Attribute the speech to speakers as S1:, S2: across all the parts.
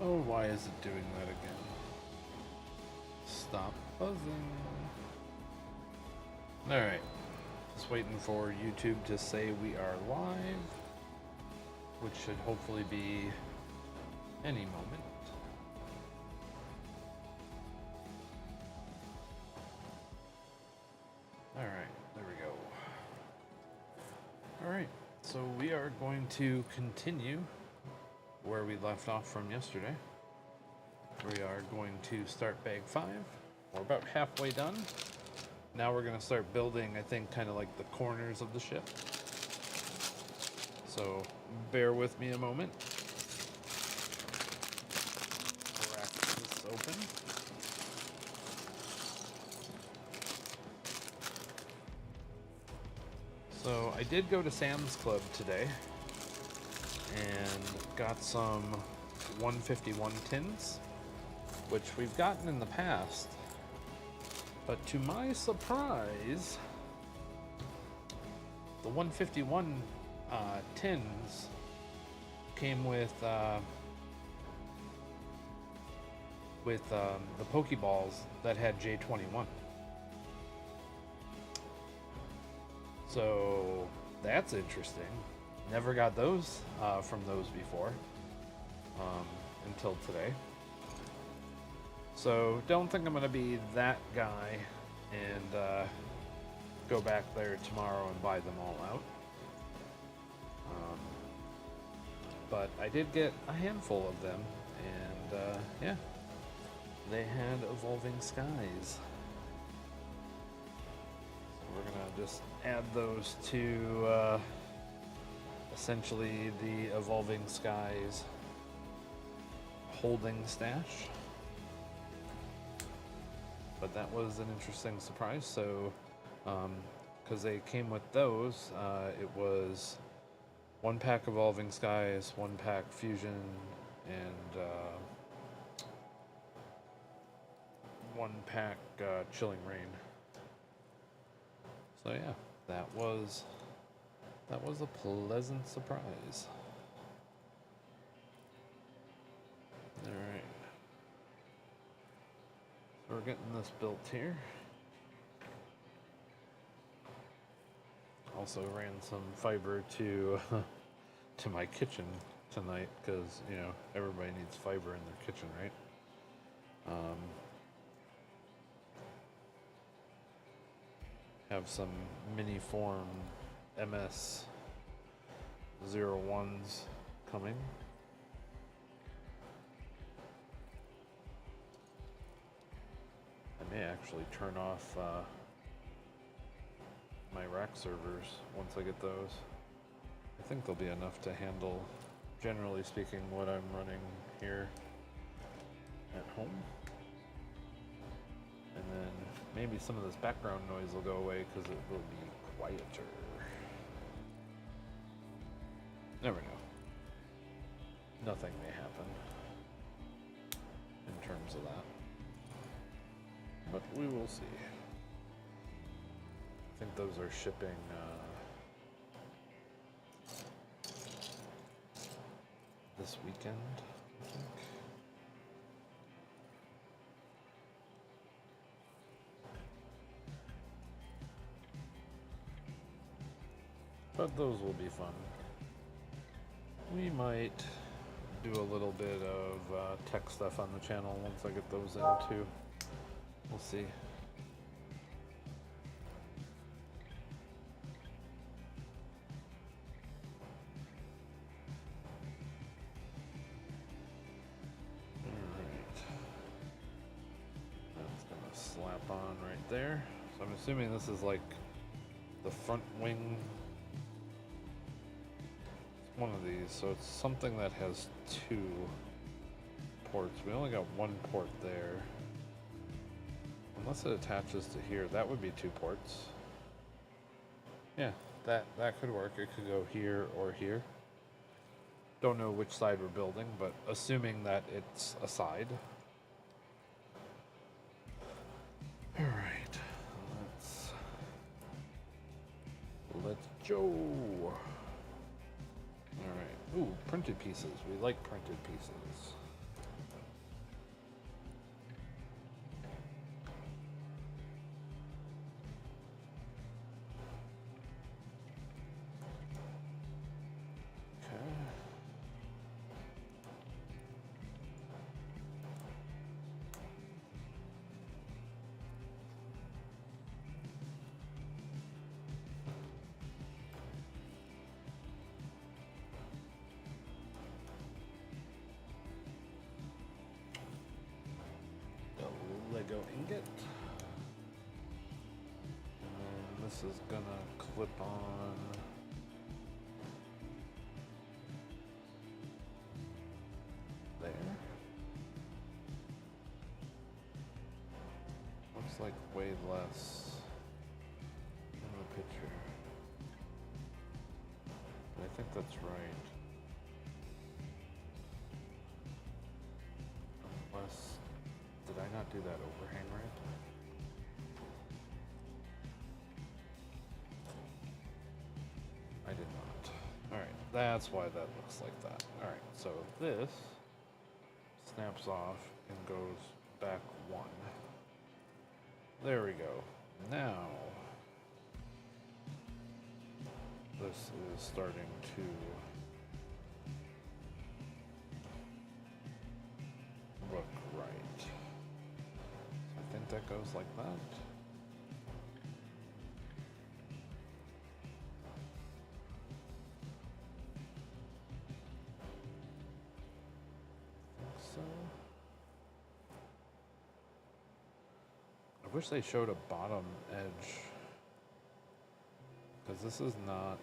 S1: Oh, why is it doing that again? Stop buzzing. Alright. Just waiting for YouTube to say we are live, which should hopefully be any moment. Alright, there we go. Alright, so we are going to continue where we left off from yesterday. We are going to start bag 5. We're about halfway done. Now we're going to start building, I think, kind of like the corners of the ship. So bear with me a moment. Crack this open. So I did go to Sam's Club today and got some 151 tins, which we've gotten in the past. But to my surprise, the 151 tins came with the Pokeballs that had J21. So that's interesting. Never got those from those before until today. So don't think I'm going to be that guy and go back there tomorrow and buy them all out. But I did get a handful of them, and yeah, they had Evolving Skies. So we're going to just add those to essentially the Evolving Skies holding stash. But that was an interesting surprise. So, because they came with those, it was 1 pack Evolving Skies, 1 pack Fusion, and 1 pack Chilling Rain. So yeah, that was a pleasant surprise. All right. So we're getting this built here. Also ran some fiber to to my kitchen tonight because, you know, everybody needs fiber in their kitchen, right? Have some mini form MS 01s coming. I may actually turn off my rack servers once I get those. I think they'll be enough to handle, generally speaking, what I'm running here at home. And then maybe some of this background noise will go away because it will be quieter. Never know. Nothing may happen in terms of that. But we will see. I think those are shipping this weekend, I think. But those will be fun. We might do a little bit of tech stuff on the channel once I get those in too. We'll see. Alright. That's gonna slap on right there. So I'm assuming this is like the front wing. It's one of these, so it's something that has 2 ports. We only got 1 port there. Unless it attaches to here, that would be 2 ports. Yeah, that could work. It could go here or here. Don't know which side we're building, but assuming that it's a side. Alright, let's go. Alright, ooh, printed pieces. We like printed pieces. is gonna clip on there. Looks like way less in the picture. But I think that's right. Unless, did I not do that overhang right? I did not. Alright, that's why that looks like that. Alright, so this snaps off and goes back one. There we go. Now, this is starting to look right. I think that goes like that. So I wish they showed a bottom edge, because this is not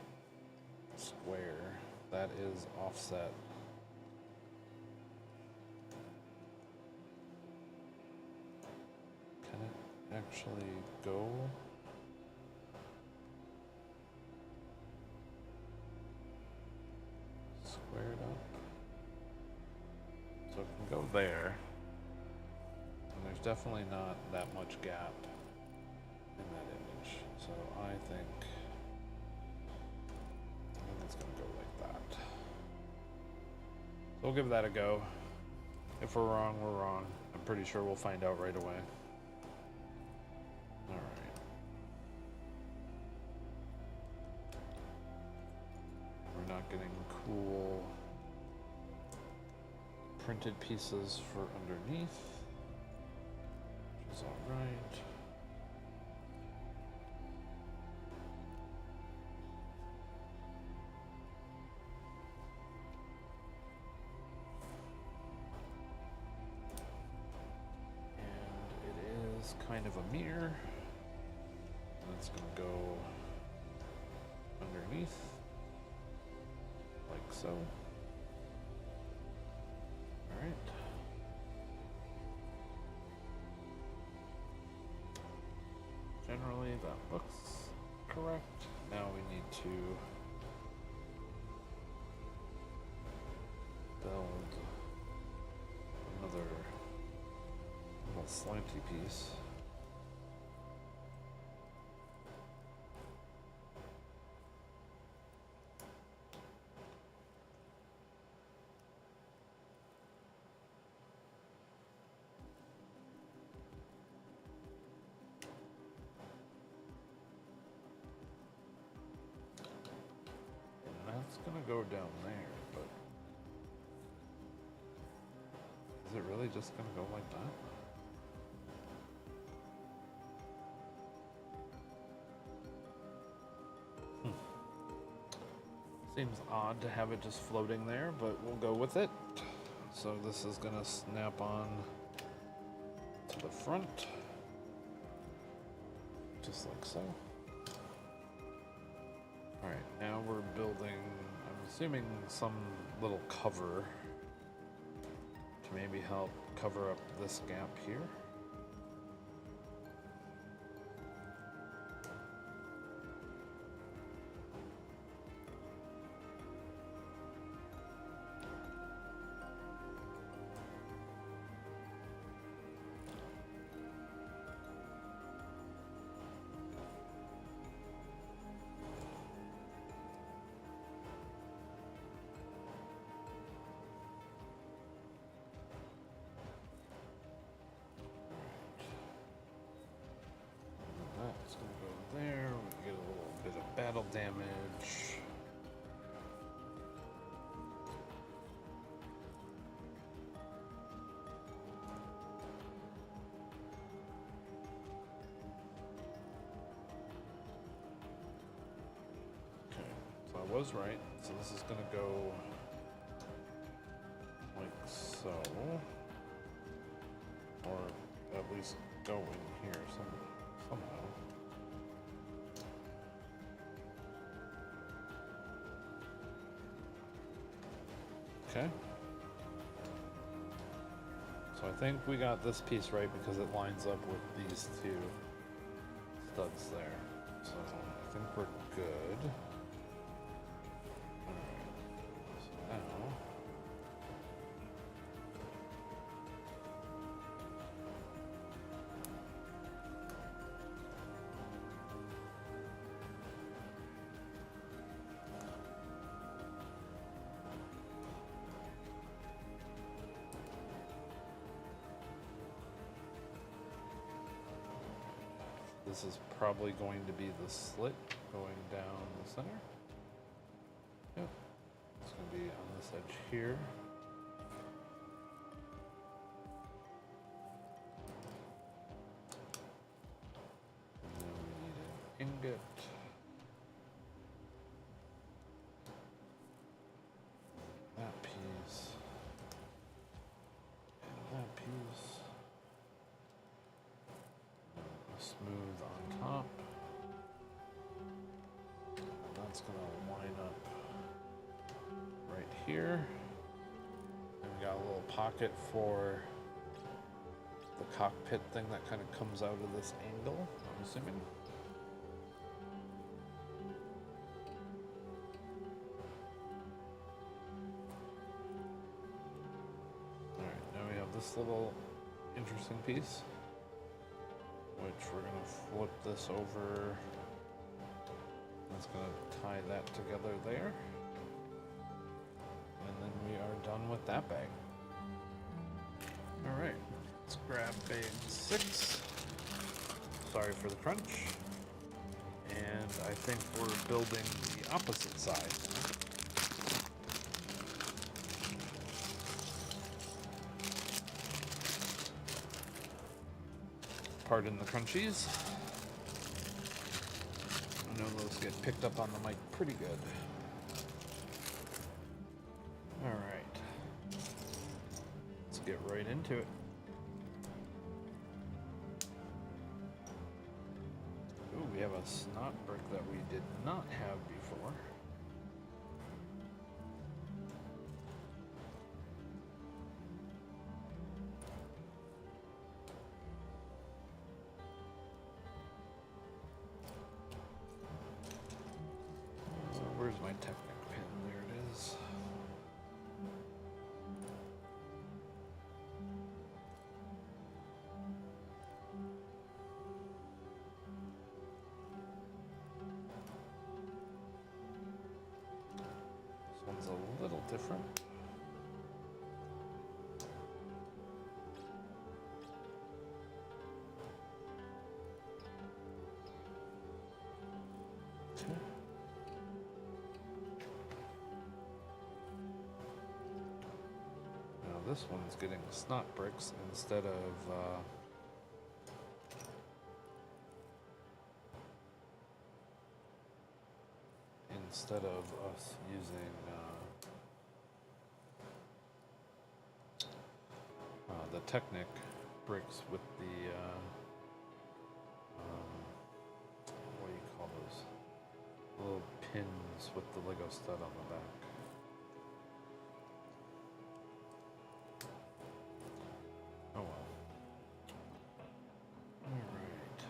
S1: square, that is offset. Can it actually go? Squared up? So it can go there. And there's definitely not that much gap in that image. So I think it's going to go like that. So we'll give that a go. If we're wrong, we're wrong. I'm pretty sure we'll find out right away. Alright. We're not getting cool printed pieces for underneath, which is alright. Kind of a mirror. That's going to go underneath, like so. All right. Generally, that looks correct. Now we need to build another little slanty piece. It's gonna go down there, but is it really just gonna go like that? Seems odd to have it just floating there, but we'll go with it. So this is gonna snap on to the front, just like so. Alright, now we're building, I'm assuming, some little cover to maybe help cover up this gap here. That's going to go there. We get a little bit of battle damage. Okay, so I was right. So this is going to go like so. Or at least go in here somehow. Okay. So I think we got this piece right because it lines up with these two studs there. So I think we're good. Alright. So now this is probably going to be the slit going down the center. Yep. It's going to be on this edge here. And then we need an ingot. That piece. And that piece. Smooth on top. And that's going to line up right here. And we got a little pocket for the cockpit thing that kind of comes out of this angle, I'm assuming. Alright, now we have this little interesting piece, which we're going to flip this over. That's going to tie that together there. And then we are done with that bag. Alright, let's grab bag 6. Sorry for the crunch. And I think we're building the opposite side. Pardon the crunchies. I know those get picked up on the mic pretty good. Alright. Let's get right into it. Ooh, we have a snot brick that we did not have before. Where's my Technic pin? There it is. This one's a little different. Okay. Now this one's getting snot bricks instead of us using the Technic bricks with the what do you call those little pins with the Lego stud on the back. Oh well. Alright.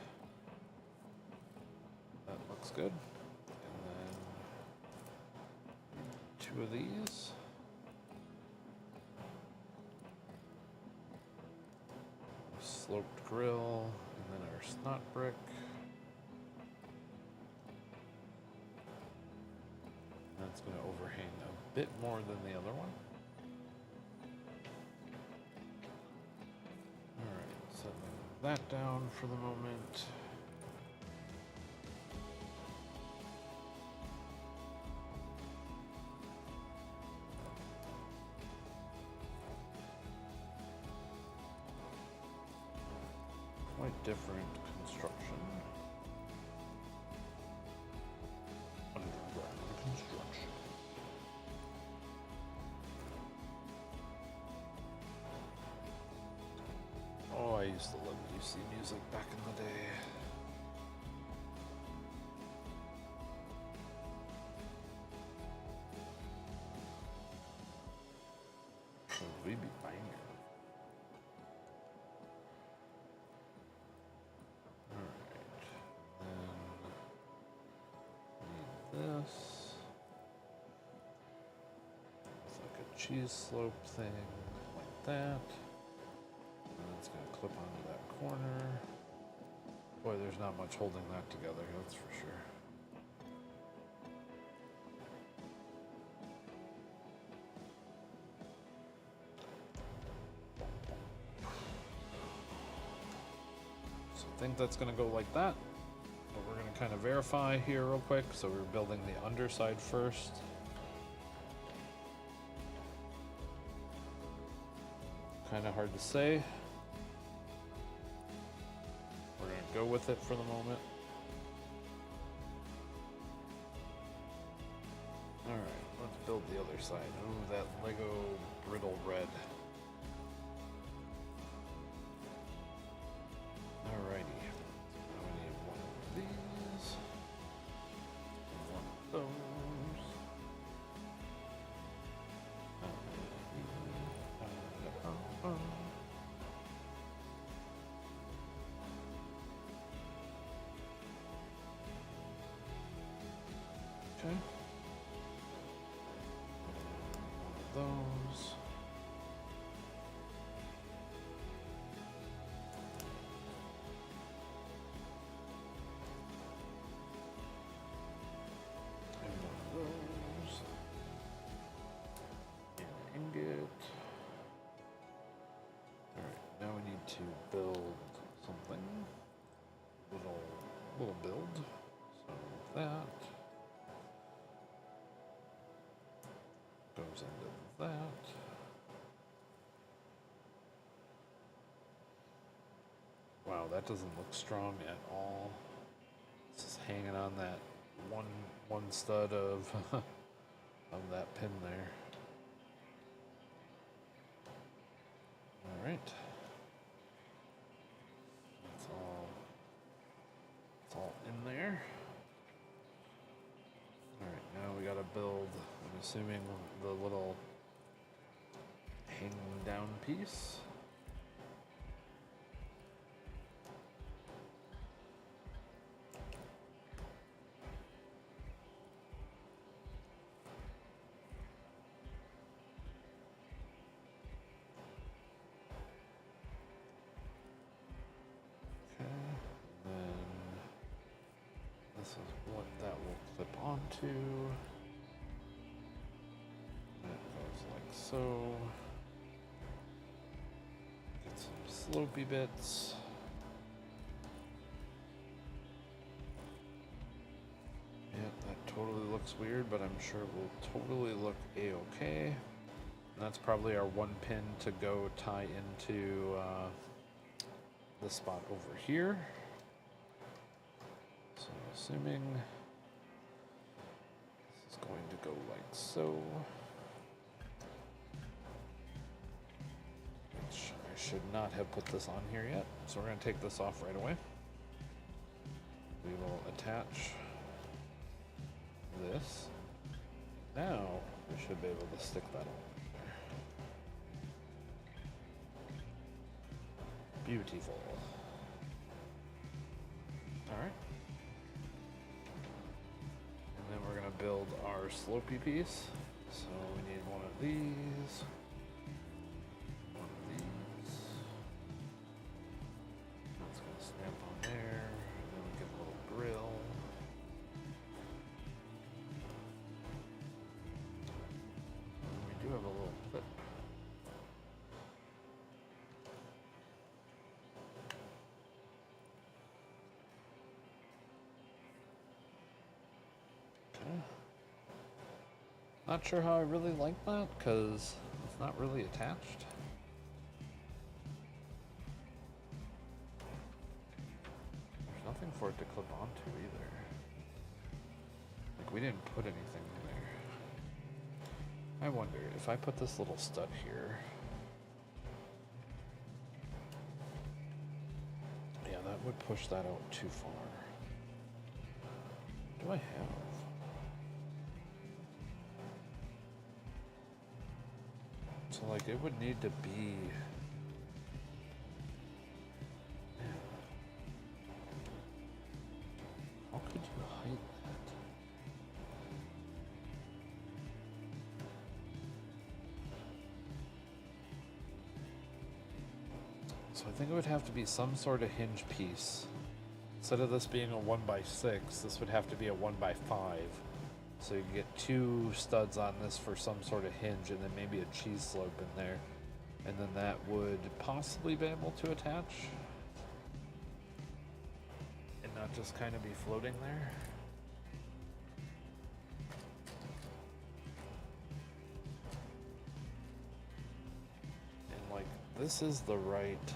S1: That looks good. And then 2 of these. Sloped grill, and then our snot brick. That's going to overhang a bit more than the other one. Alright, setting that down for the moment. Quite different construction. Underground construction. Oh, I used to love UC music back in the day. Should we be banging? This. It's like a cheese slope thing, like that. And it's going to clip onto that corner. Boy, there's not much holding that together, that's for sure. So I think that's going to go like that. We're going to kind of verify here real quick. So we're building the underside first. Kind of hard to say. We're going to go with it for the moment. Alright, let's build the other side. Ooh, that Lego brittle red. Alrighty. Okay. Those. And one of those. And an ingot. Alright, now we need to build something. Little build. So that goes into that. Wow, that doesn't look strong at all. It's just hanging on that one stud of of that pin there. All right. It's all in there. All right, now we gotta build, I'm assuming, the little hanging down piece. This is what that will clip onto. That goes like so. Get some slopey bits. Yep, that totally looks weird, but I'm sure it will totally look a-okay. And that's probably our one pin to go tie into the spot over here. So assuming this is going to go like so, which I should not have put this on here yet, so we're going to take this off right away. We will attach this. Now we should be able to stick that on there. Beautiful. All right. We're going to build our slopey piece. So we need one of these. One of these. That's going to snap on there. And then we get a little grill. And we do have a little clip. Not sure how I really like that, because it's not really attached. There's nothing for it to clip onto either. Like, we didn't put anything in there. I wonder, if I put this little stud here... Yeah, that would push that out too far. What do I have? So like it would need to be. How could you hide that? So I think it would have to be some sort of hinge piece. Instead of this being a 1x6, this would have to be a 1x5. So you get 2 studs on this for some sort of hinge, and then maybe a cheese slope in there. And then that would possibly be able to attach. And not just kind of be floating there. And like, this is the right...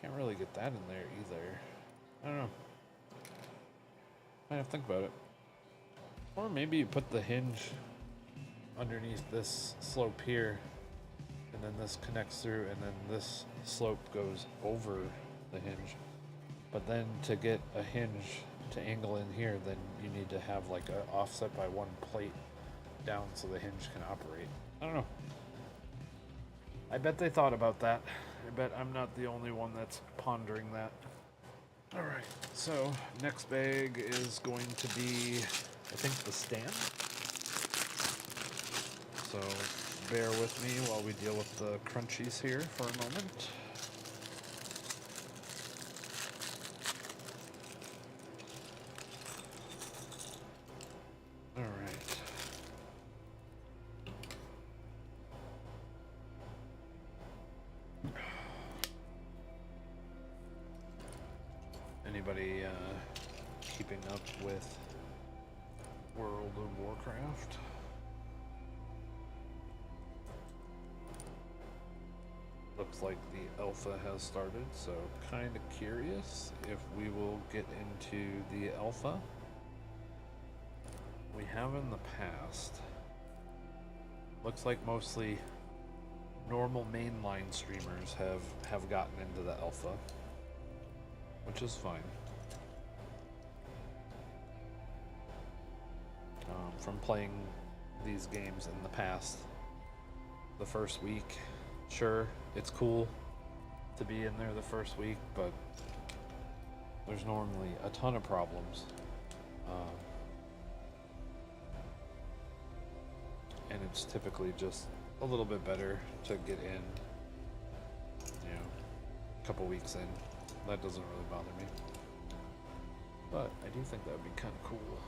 S1: Can't really get that in there either. I don't know. I have to think about it. Or maybe you put the hinge underneath this slope here, and then this connects through, and then this slope goes over the hinge. But then to get a hinge to angle in here, then you need to have like an offset by 1 plate down so the hinge can operate. I don't know. I bet they thought about that. I bet I'm not the only one that's pondering that. Alright, so next bag is going to be, I think, the stand. So bear with me while we deal with the crunchies here for a moment. Alright. Anybody keeping up with World of Warcraft? Looks like the alpha has started, so kind of curious if we will get into the alpha. We have in the past. Looks like mostly normal mainline streamers have gotten into the alpha, which is fine. From playing these games in the past, the first week, sure, it's cool to be in there the first week, but there's normally a ton of problems. And it's typically just a little bit better to get in, a couple weeks in. That doesn't really bother me. But I do think that would be kind of cool.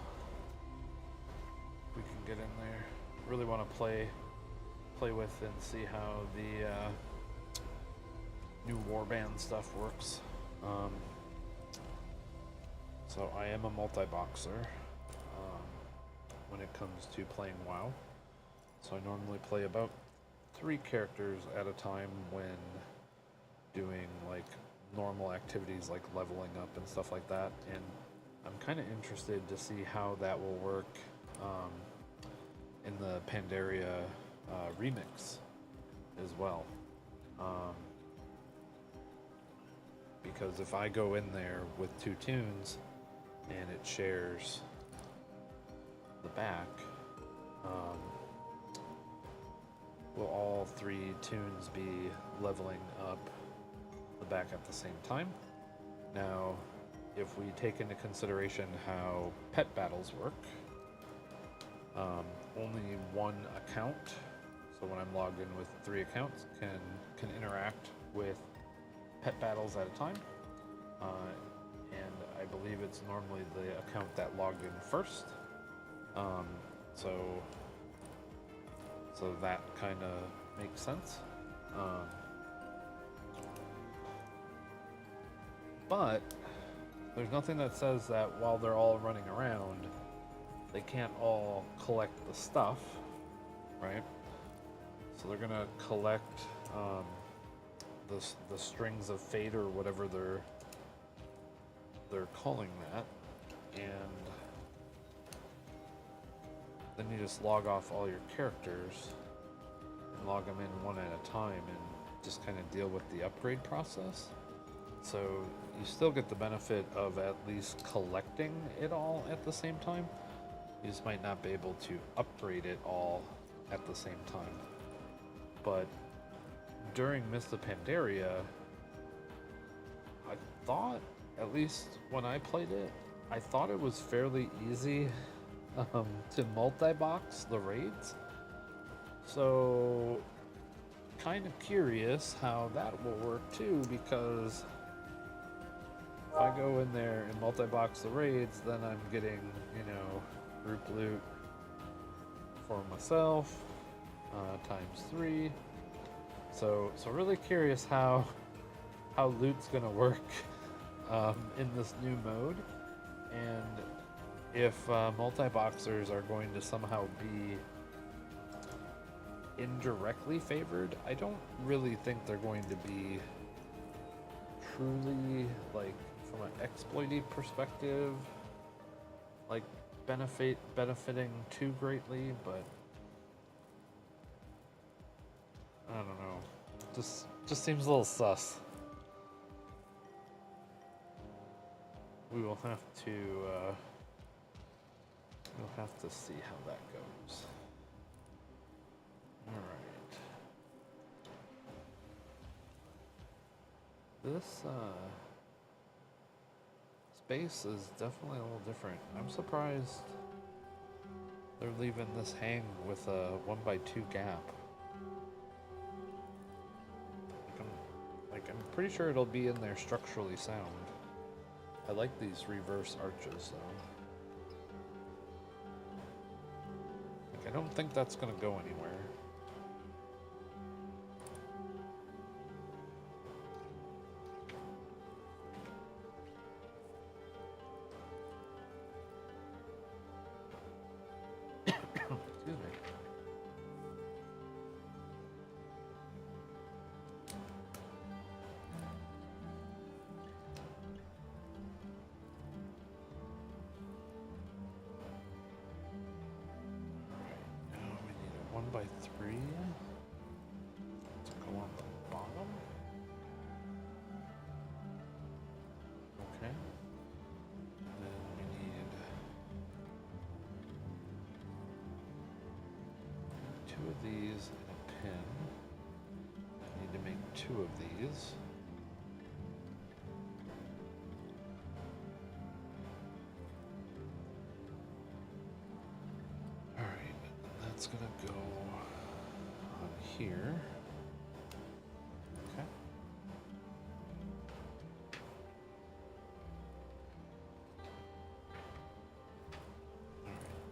S1: We can get in there. Really want to play with and see how the new warband stuff works. So I am a multi-boxer when it comes to playing WoW. So I normally play about 3 characters at a time when doing like normal activities like leveling up and stuff like that, and I'm kind of interested to see how that will work in the Pandaria remix as well, because if I go in there with 2 tunes and it shares the back, will all 3 tunes be leveling up the back at the same time? Now, if we take into consideration how pet battles work, only 1 account, so when I'm logged in with 3 accounts, can interact with pet battles at a time, and I believe it's normally the account that logged in first, so that kind of makes sense. But there's nothing that says that while they're all running around, they can't all collect the stuff, right? So they're gonna collect the strings of fate or whatever they're calling that, and then you just log off all your characters and log them in one at a time and just kind of deal with the upgrade process. So you still get the benefit of at least collecting it all at the same time. You just might not be able to upgrade it all at the same time. But during Mist of Pandaria, I thought, at least when I played it, I thought it was fairly easy to multi-box the raids. So, kind of curious how that will work too, because if I go in there and multi-box the raids, then I'm getting, group loot for myself, times 3. So really curious how loot's gonna work in this new mode, and if multi-boxers are going to somehow be indirectly favored. I don't really think they're going to be truly, like, from an exploity perspective, like, benefiting too greatly, but I don't know. Just seems a little sus. We will have to see how that goes. All right. This space is definitely a little different. I'm surprised they're leaving this hang with a 1x2 gap. I'm pretty sure it'll be in there structurally sound. I like these reverse arches though. I don't think that's gonna go anywhere. Excuse me. Now we need a 1x3 to go on the bottom. Okay. And then we need 2 of these and a pin. I need to make 2 of these. Alright, that's gonna go on here. Okay.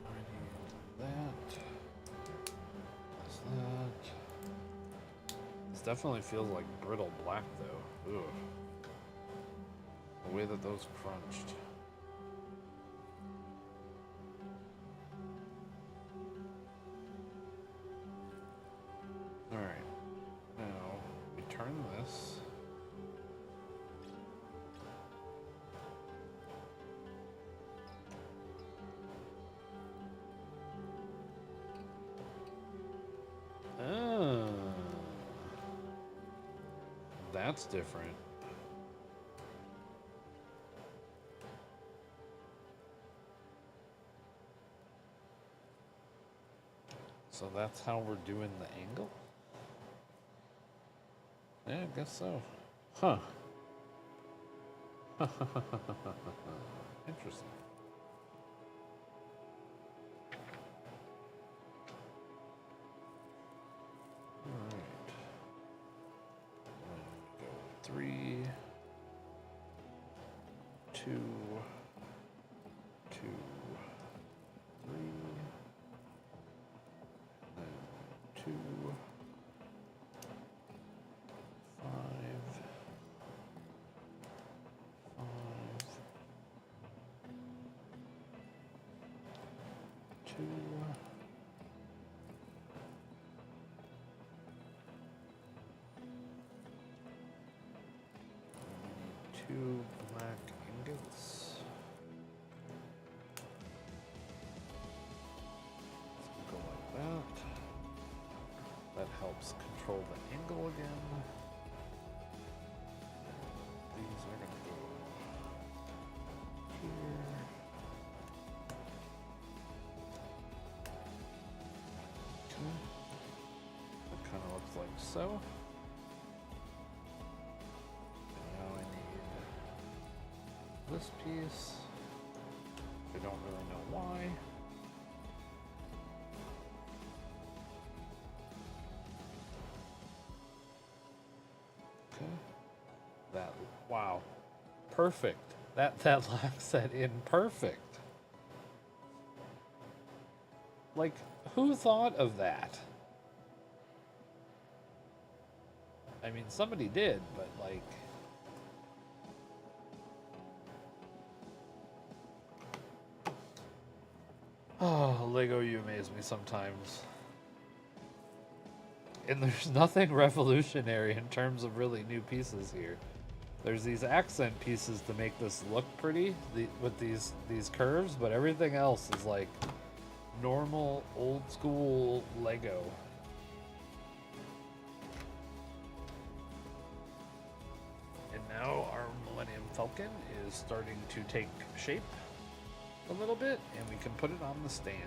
S1: Alright, I need that. That's that. This definitely feels like brittle black though. Ugh. The way that those crunched. Alright. Now we turn this. Ah, that's different. So that's how we're doing the angle? Yeah, I guess so. Huh. Interesting. Alright. Go 3, 2, 2, 3, and 2, 5, 5, 2. We need 2 black ingots. Let's go like that. That helps control the angle again. These so. Now I need this piece. I don't really know why. Okay. That, wow. Perfect. That locks that in perfect. Like, who thought of that? I mean, somebody did, but like... Oh, Lego, you amaze me sometimes. And there's nothing revolutionary in terms of really new pieces here. There's these accent pieces to make this look pretty with these curves, but everything else is like normal old school Lego. And now our Millennium Falcon is starting to take shape a little bit, and we can put it on the stand.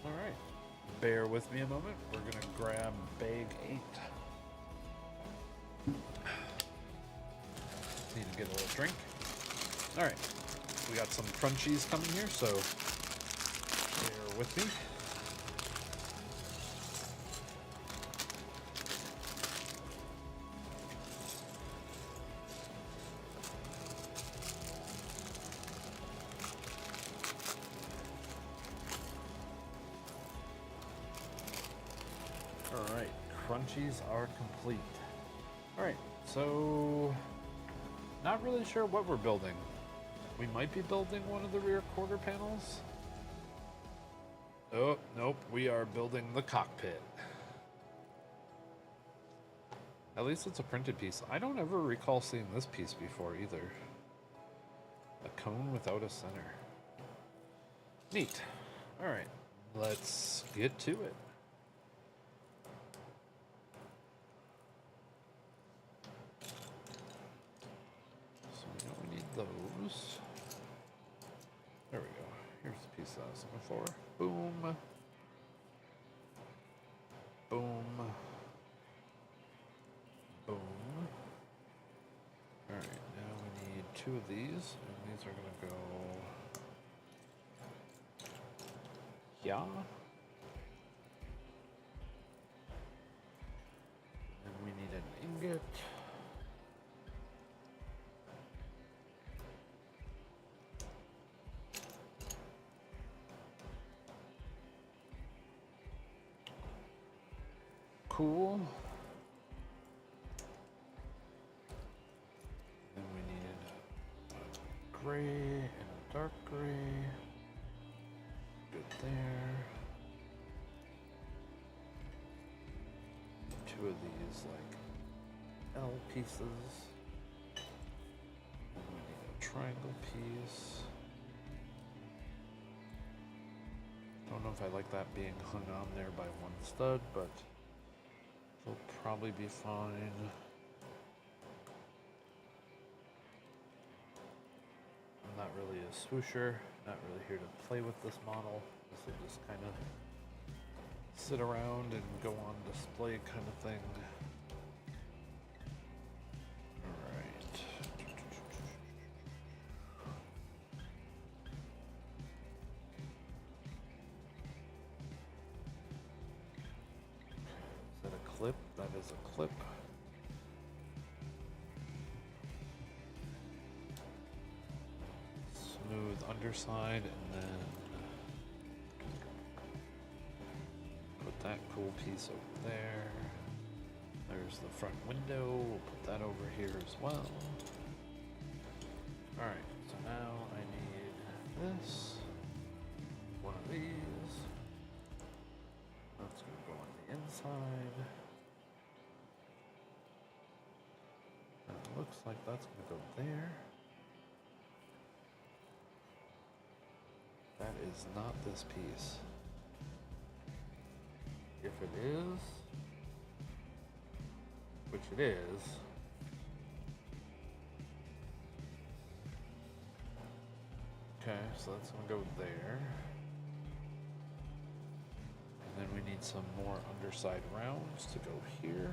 S1: Alright, bear with me a moment. We're gonna grab bag 8. Need to get a little drink. Alright, we got some crunchies coming here, so bear with me. Alright, crunchies are complete. Alright, so not really sure what we're building. We might be building one of the rear quarter panels. Oh, nope, we are building the cockpit. At least it's a printed piece. I don't ever recall seeing this piece before either. A cone without a center. Neat. Alright, let's get to it. Those. There we go. Here's the piece I was looking for. Boom. Boom. Boom. Alright, now we need 2 of these, and these are gonna go yeah. And we need an ingot. Cool. Then we need a gray and a dark gray. Good there. 2 of these like L pieces. And we need a triangle piece. Don't know if I like that being hung on there by one stud, but it'll probably be fine. I'm not really a swoosher, not really here to play with this model. This will just kind of sit around and go on display kind of thing. Alright. Is that a clip? That is a clip. Smooth underside, and then put that cool piece over there. There's the front window. We'll put that over here as well. Alright, so now I need this. One of these. That's going to go on the inside. And it looks like that's going to go there. That is not this piece. If it is, which it is, okay, so that's gonna go there. some more underside rounds to go here.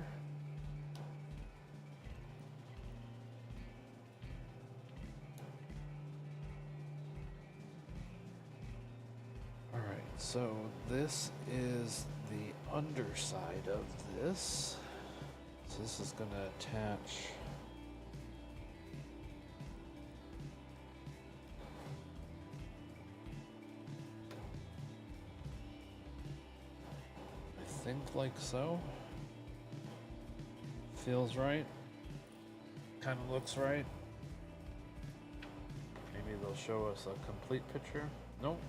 S1: Alright, so this is the underside of this. So this is going to attach I think like so. Feels right. Kind of looks right. Maybe they'll show us a complete picture. Nope.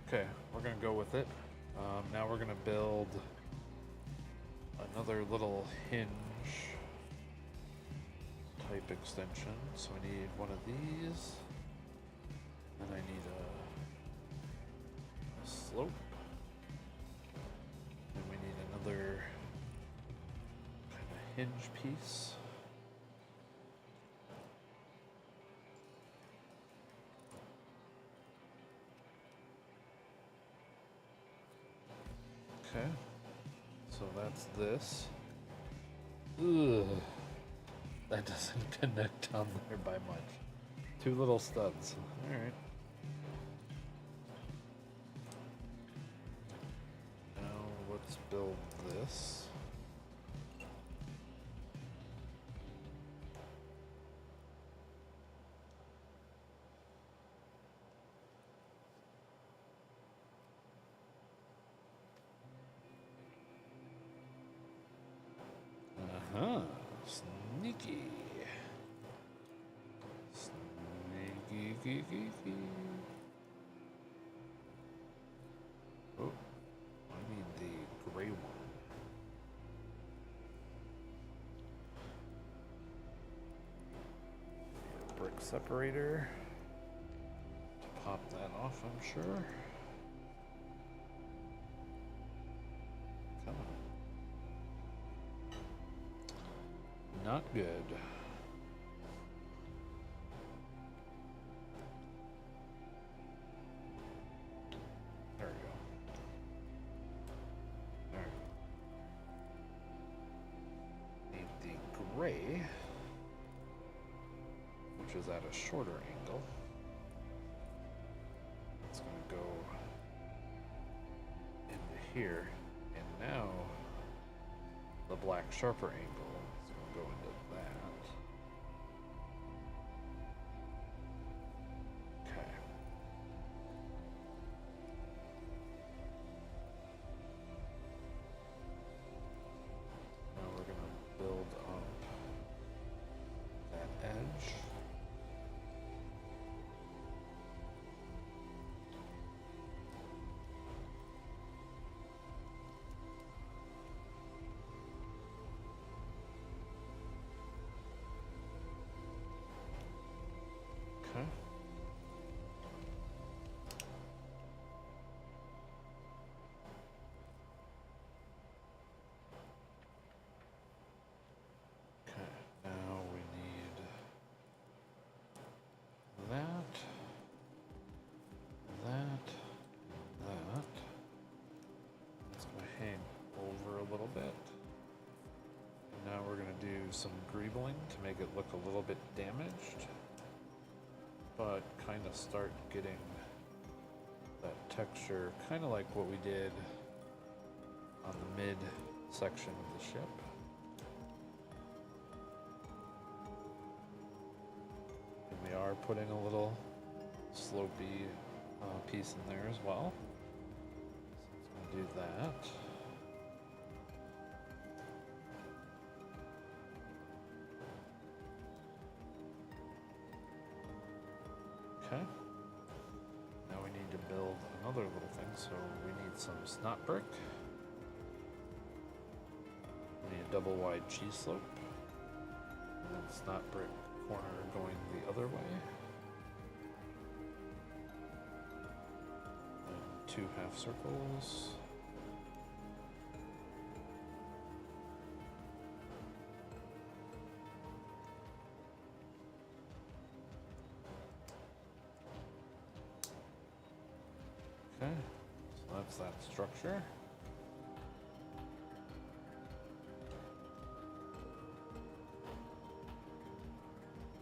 S1: Okay, we're gonna go with it. Now we're gonna build another little hinge type extension. So we need one of these. And I need a slope. And we need another kind of hinge piece. Okay, so that's this. Ugh, that doesn't connect on there by much. Two little studs. All right. Now let's build this. Sneaky. Sneaky. Oh, I need the gray one. Need a brick separator to pop that off, I'm sure. Come on. Not good. There we go. Alright. Need the gray, which is at a shorter angle. It's going to go into here, and now the black sharper angle. Go into that. Okay. Now we're going to build up that edge. Okay. Okay, now we need that. It's going to hang over a little bit. And now we're going to do some greebling to make it look a little bit damaged, but kind of start getting that texture, kind of like what we did on the mid section of the ship. And we are putting a little slopey piece in there as well. So it's going to do that. Okay. Now we need to build another little thing, so we need some snot brick. We need a double wide G-slope. And then snot brick corner going the other way. And 2 half circles. Okay, so that's that structure.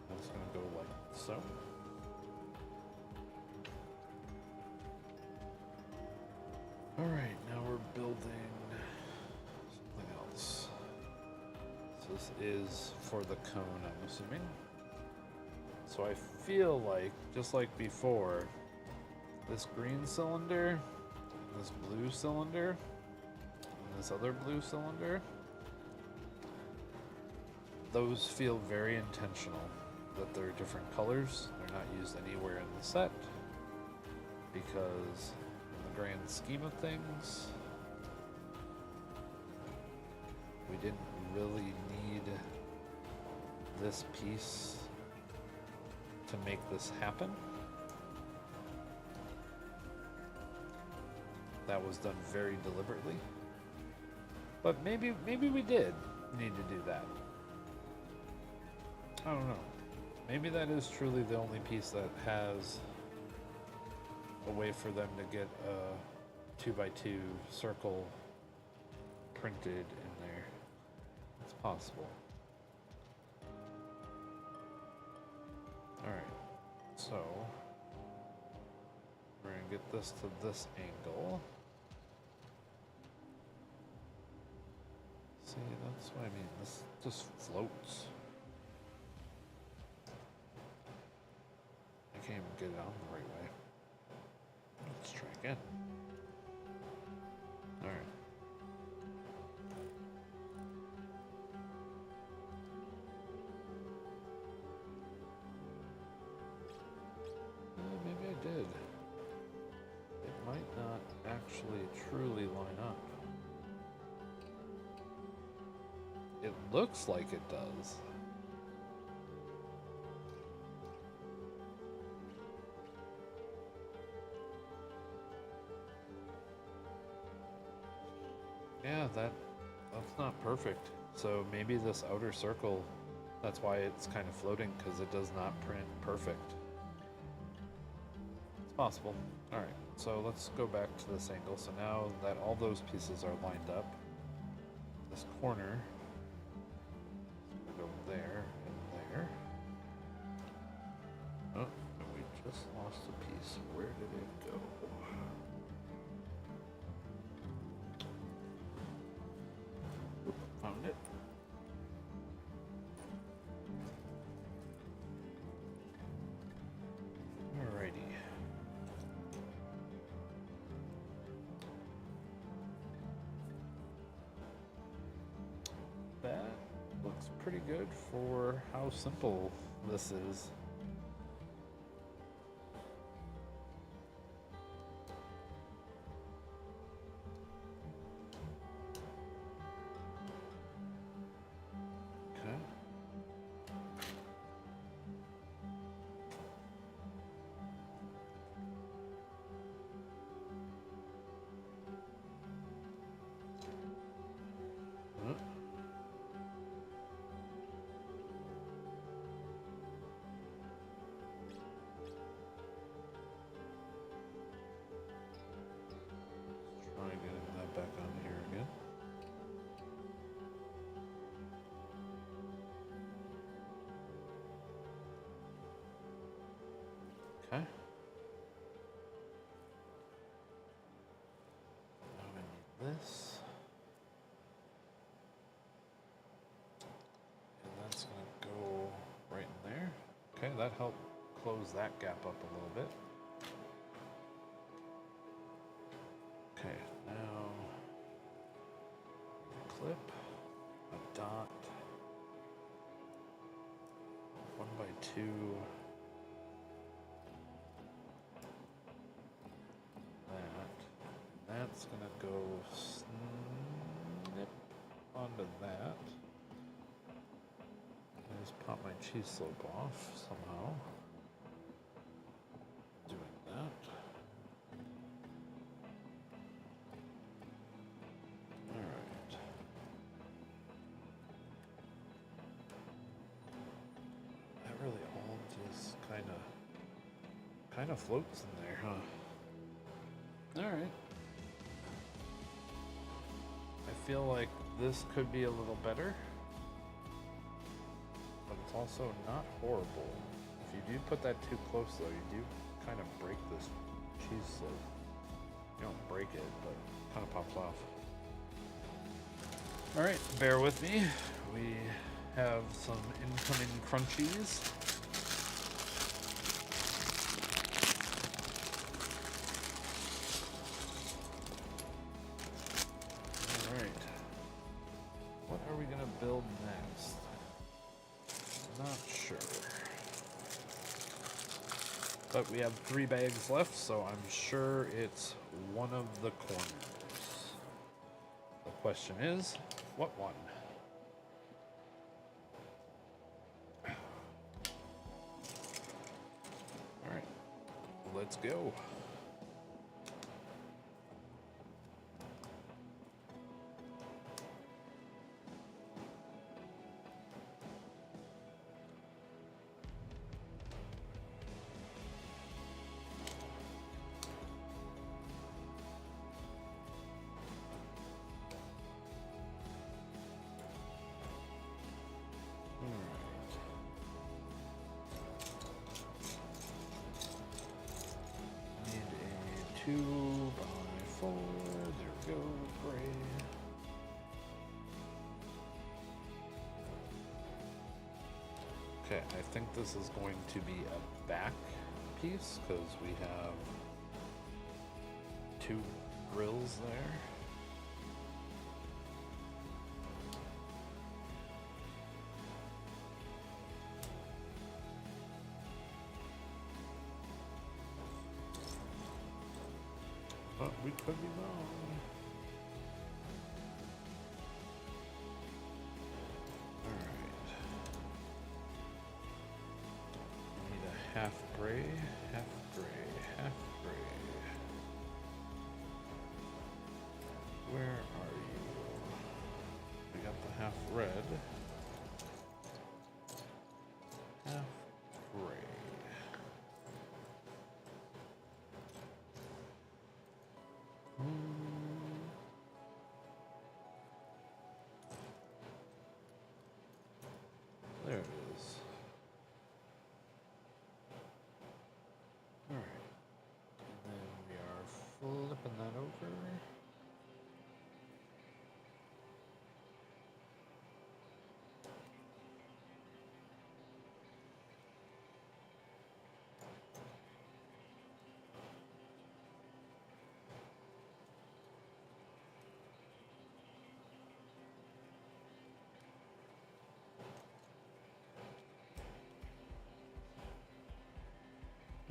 S1: That's going to go like so. Alright, now we're building something else. So this is for the cone, I'm assuming. So I feel like, just like before, this green cylinder, this blue cylinder, and this other blue cylinder, those feel very intentional that they're different colors. They're not used anywhere in the set because in the grand scheme of things, we didn't really need this piece to make this happen. That was done very deliberately. But maybe we did need to do that. I don't know. Maybe that is truly the only piece that has a way for them to get a 2x2 circle printed in there. It's possible. Alright, so we're going to get this to this angle. See, that's what I mean. This just floats. I can't even get it on the right way. Let's try again. Alright. Maybe I did. It might not actually truly line up. It looks like it does. Yeah, that's not perfect. So maybe this outer circle, that's why it's kind of floating, because it does not print perfect. It's possible. Alright, so let's go back to this angle. So now that all those pieces are lined up, this corner will go there and there. Oh, and we just lost a piece. Where did it go? Found it. Alrighty. That looks pretty good for how simple this is. Back on here again. Okay. Now I need this. And that's going to go right in there. Okay, that helped close that gap up a little bit. Okay, now clip, a dot, 1x2, that's gonna go snip onto that. I just pop my cheese slope off somehow. Doing that. Kind of floats in there, huh? All right. feel like this could be a little better, but it's also not horrible. If you do put that too close though, you do kind of break this cheese slope. You don't break it, but it kind of pops off. Alright, bear with me. We have some incoming crunchies. Alright. What are we going to build next? Not sure. But we have 3 bags left, so I'm sure it's one of the corners. The question is, what one? Alright, let's go. Need a 2x4. There we go, gray. Okay, I think this is going to be a back piece because we have 2 grills there. But we could be wrong. Alright. We need a half gray, half gray, half gray. Where are you? We got the half red. Half gray. There it is. Alright. And then we are flipping that over.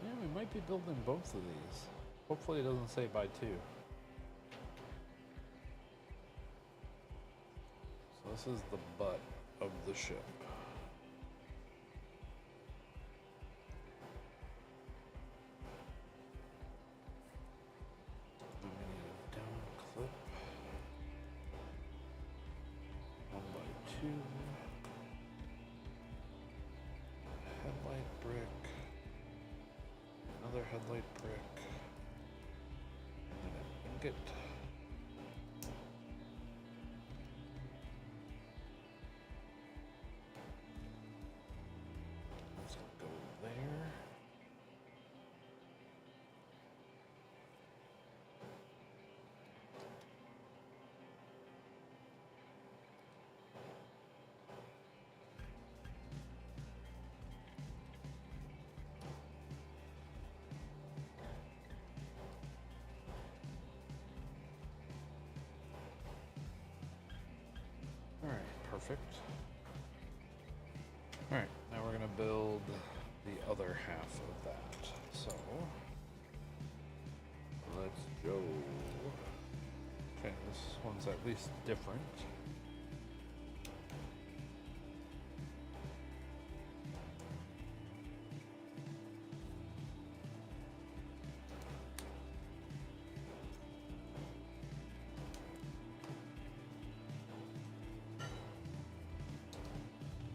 S1: Yeah, we might be building both of these. Hopefully it doesn't say by 2. So this is the butt of the ship. Then we need a down clip. 1x2. Headlight brick. Another headlight brick. And then an ingot. Let's go there. Alright, perfect. Alright, now we're going to build the other half of that. So, let's go. Okay, this one's at least different.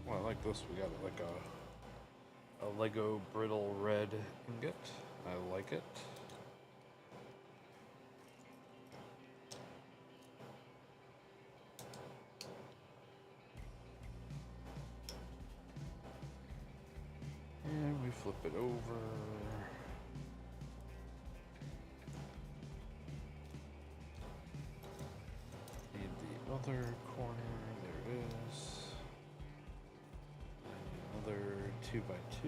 S1: Well, I like this. We got like a Lego brittle red ingot. I like it. flip it over. Need the other corner. There it is. Another 2x2.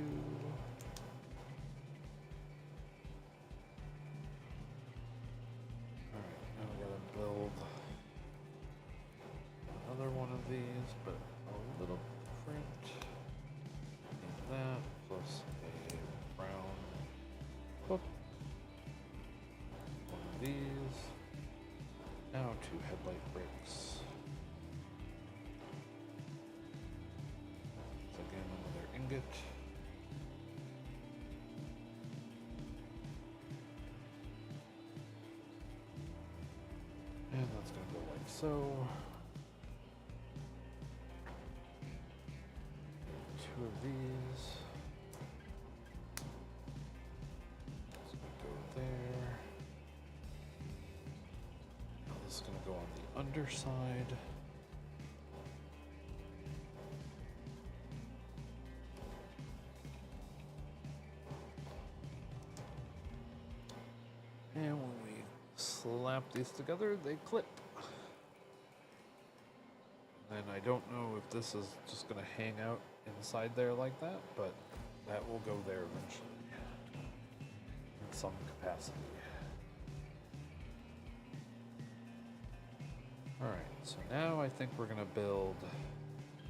S1: Alright, now we gotta build another one of these, but a little different. Need that plus a brown hook. One of these. Now 2 headlight bricks. Again, another ingot. And that's going to go like so. 2 of these. It's going to go there. Now this is going to go on the underside. And when we slap these together, they clip. And I don't know if this is just going to hang out inside there like that, but that will go there eventually in some capacity. Alright, so now I think we're going to build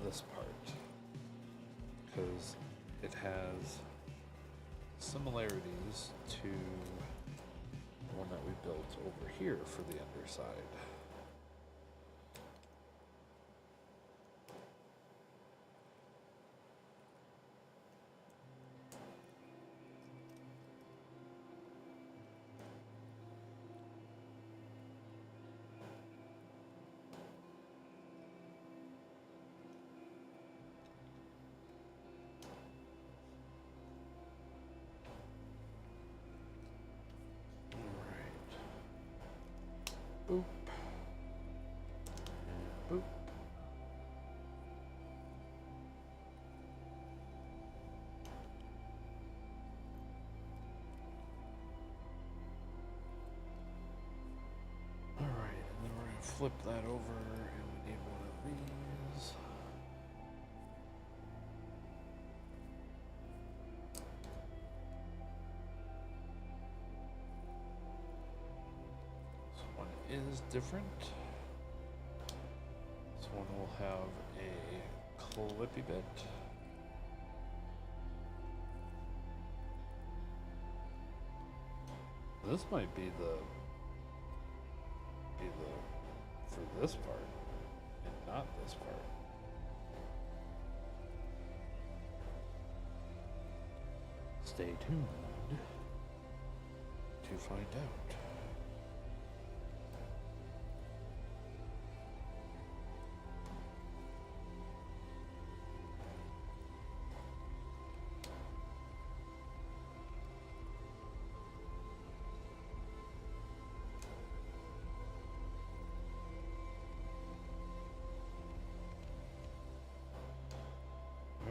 S1: this part because it has similarities to the one that we built over here for the underside. Boop. Boop. All right, and then we're going to flip that over, and we need one of these. Is different. This one will have a clippy bit. This might be the for this part and not this part. Stay tuned to find out.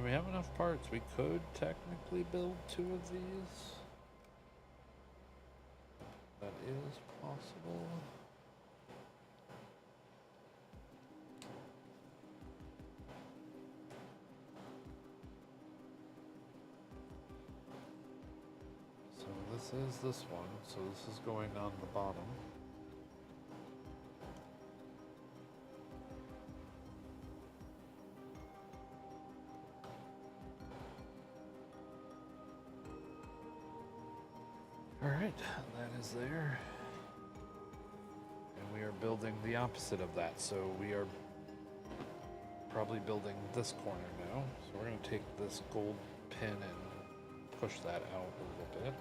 S1: We have enough parts. We could technically build 2 of these. That is possible. So this is this one. So this is going on the bottom. Alright, that is there. And we are building the opposite of that, so we are probably building this corner now. So we're going to take this gold pin and push that out a little bit.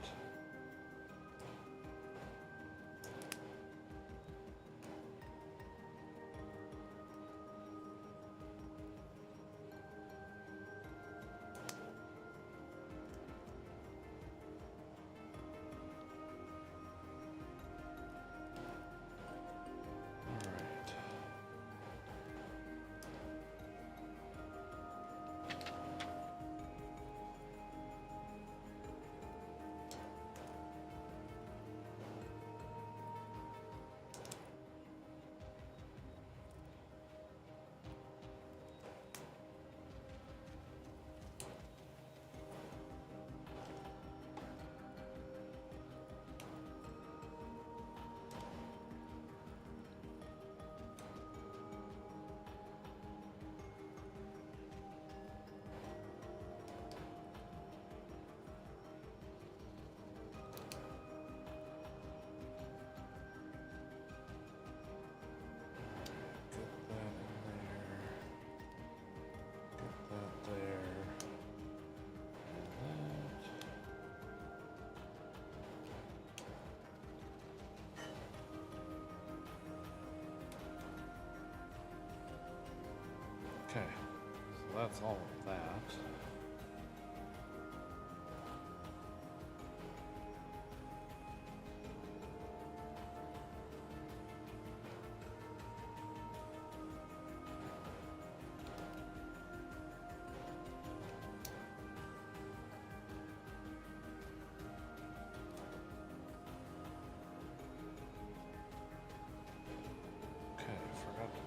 S1: Okay, so that's all of that.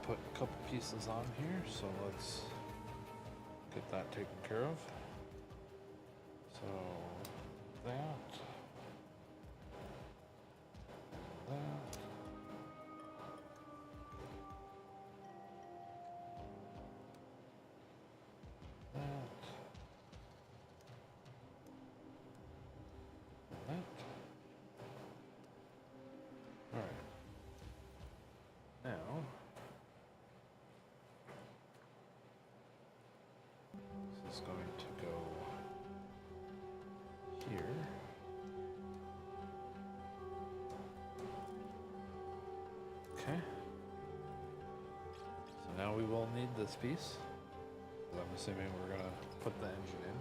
S1: Put a couple pieces on here, so let's get that taken care of. So that, that, that, that. All right. Now. Is going to go here. Okay. So now we will need this piece. I'm assuming we're going to put the engine in.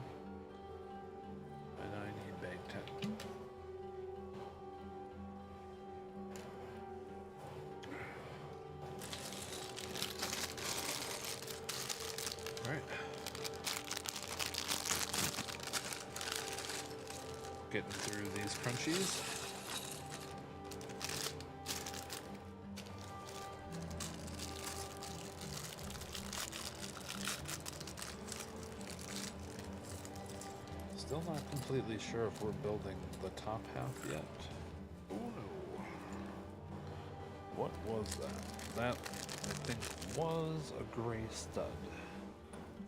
S1: And I need bag 10. Alright. Getting through these crunchies. Still not completely sure if we're building the top half yet. Oh no. What was that? That, I think, was a gray stud.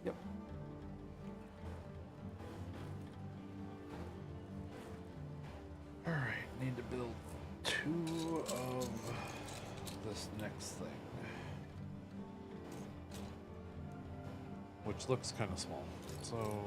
S1: Yep. Alright, need to build 2 of this next thing. Which looks kind of small. So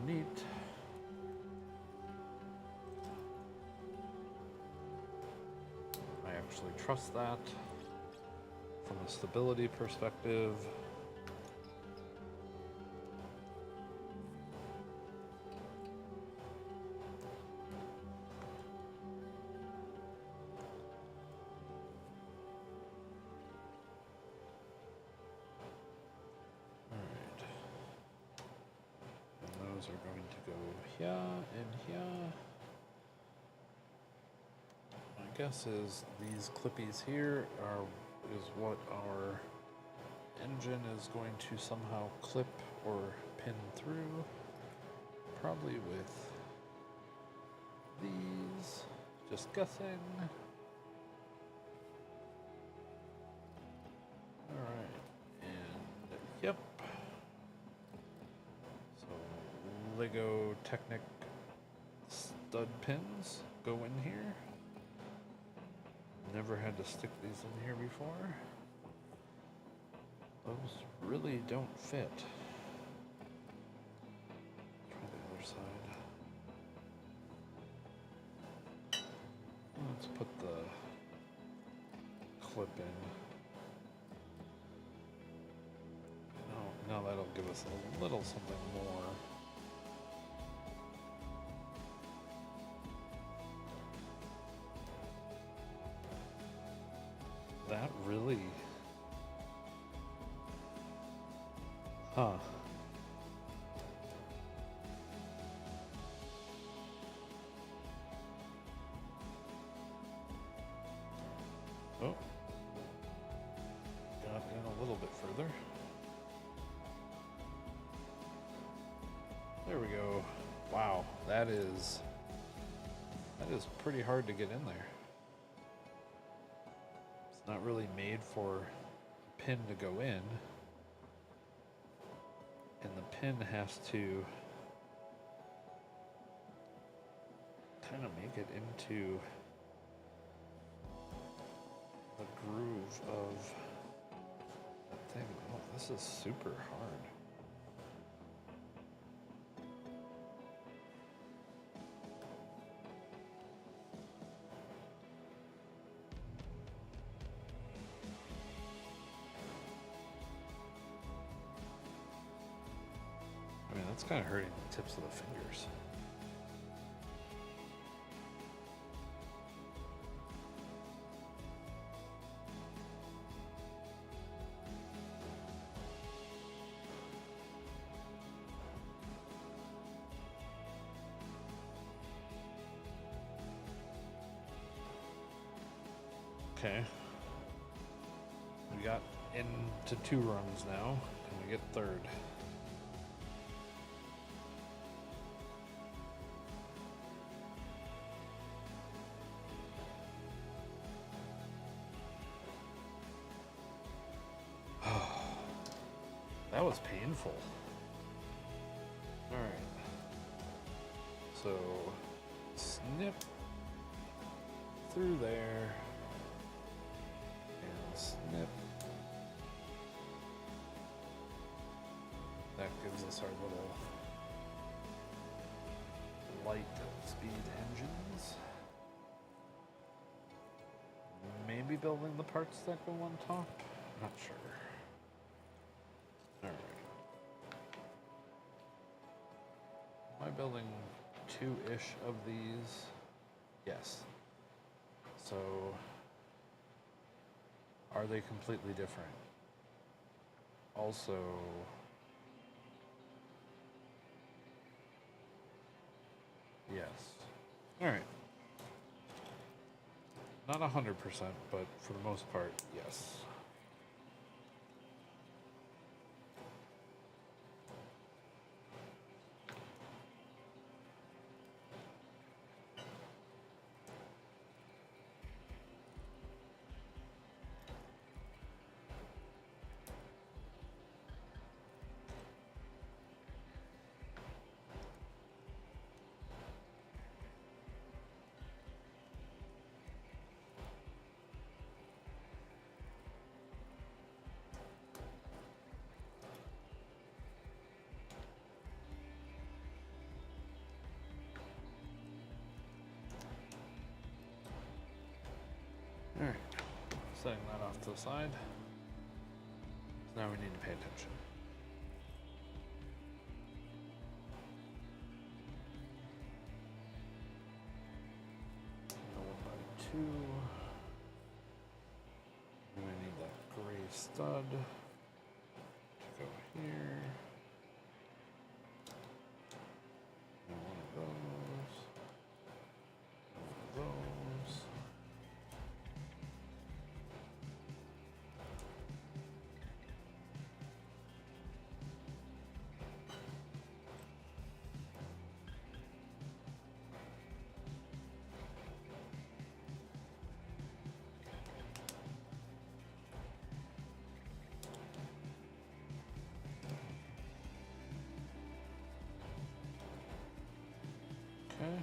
S1: neat. I actually trust that from a stability perspective. Are going to go here and here. My guess is these clippies here is what our engine is going to somehow clip or pin through. Probably with these. Just guessing. Alright. And yep. Lego Technic stud pins go in here. Never had to stick these in here before. Those really don't fit. Try the other side. Let's put the clip in. Now that'll give us a little something more. That really? Huh. Oh. Got in a little bit further. There we go. Wow, that is pretty hard to get in there. Not really made for pin to go in, and the pin has to kind of make it into the groove of that thing. Oh, this is super hard. I mean, that's kind of hurting the tips of the fingers. Okay. We got into 2 runs now. Can we get 3rd? That was painful. Alright. So, snip through there. And snip. That gives us our little light speed engines. Maybe building the parts that go on top? Not sure. Alright. Am I building 2-ish of these? Yes. So, are they completely different? Also, yes. Alright. Not 100%, but for the most part, yes. Alright, setting that off to the side. So now we need to pay attention. Go 1x2. And I need that gray stud to go here. And one of those. One of those. Okay.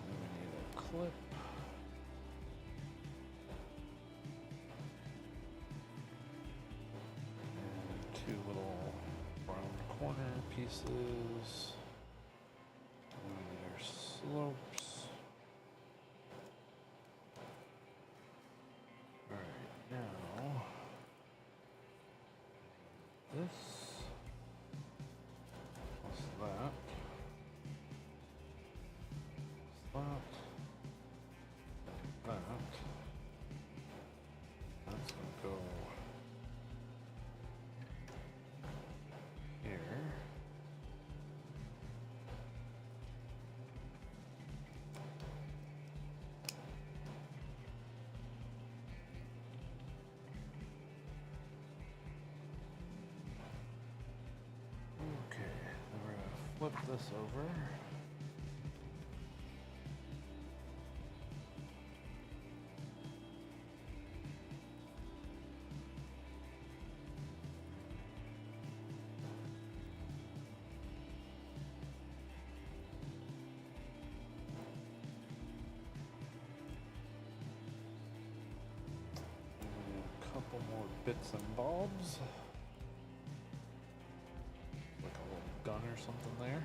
S1: Then we need a clip. And 2 little round corner pieces. And we need our slopes. Alright, now this plus that plus that. That's gonna go here. Okay, then we're gonna flip this over. couple more bits and bobs. Like a little gun or something there.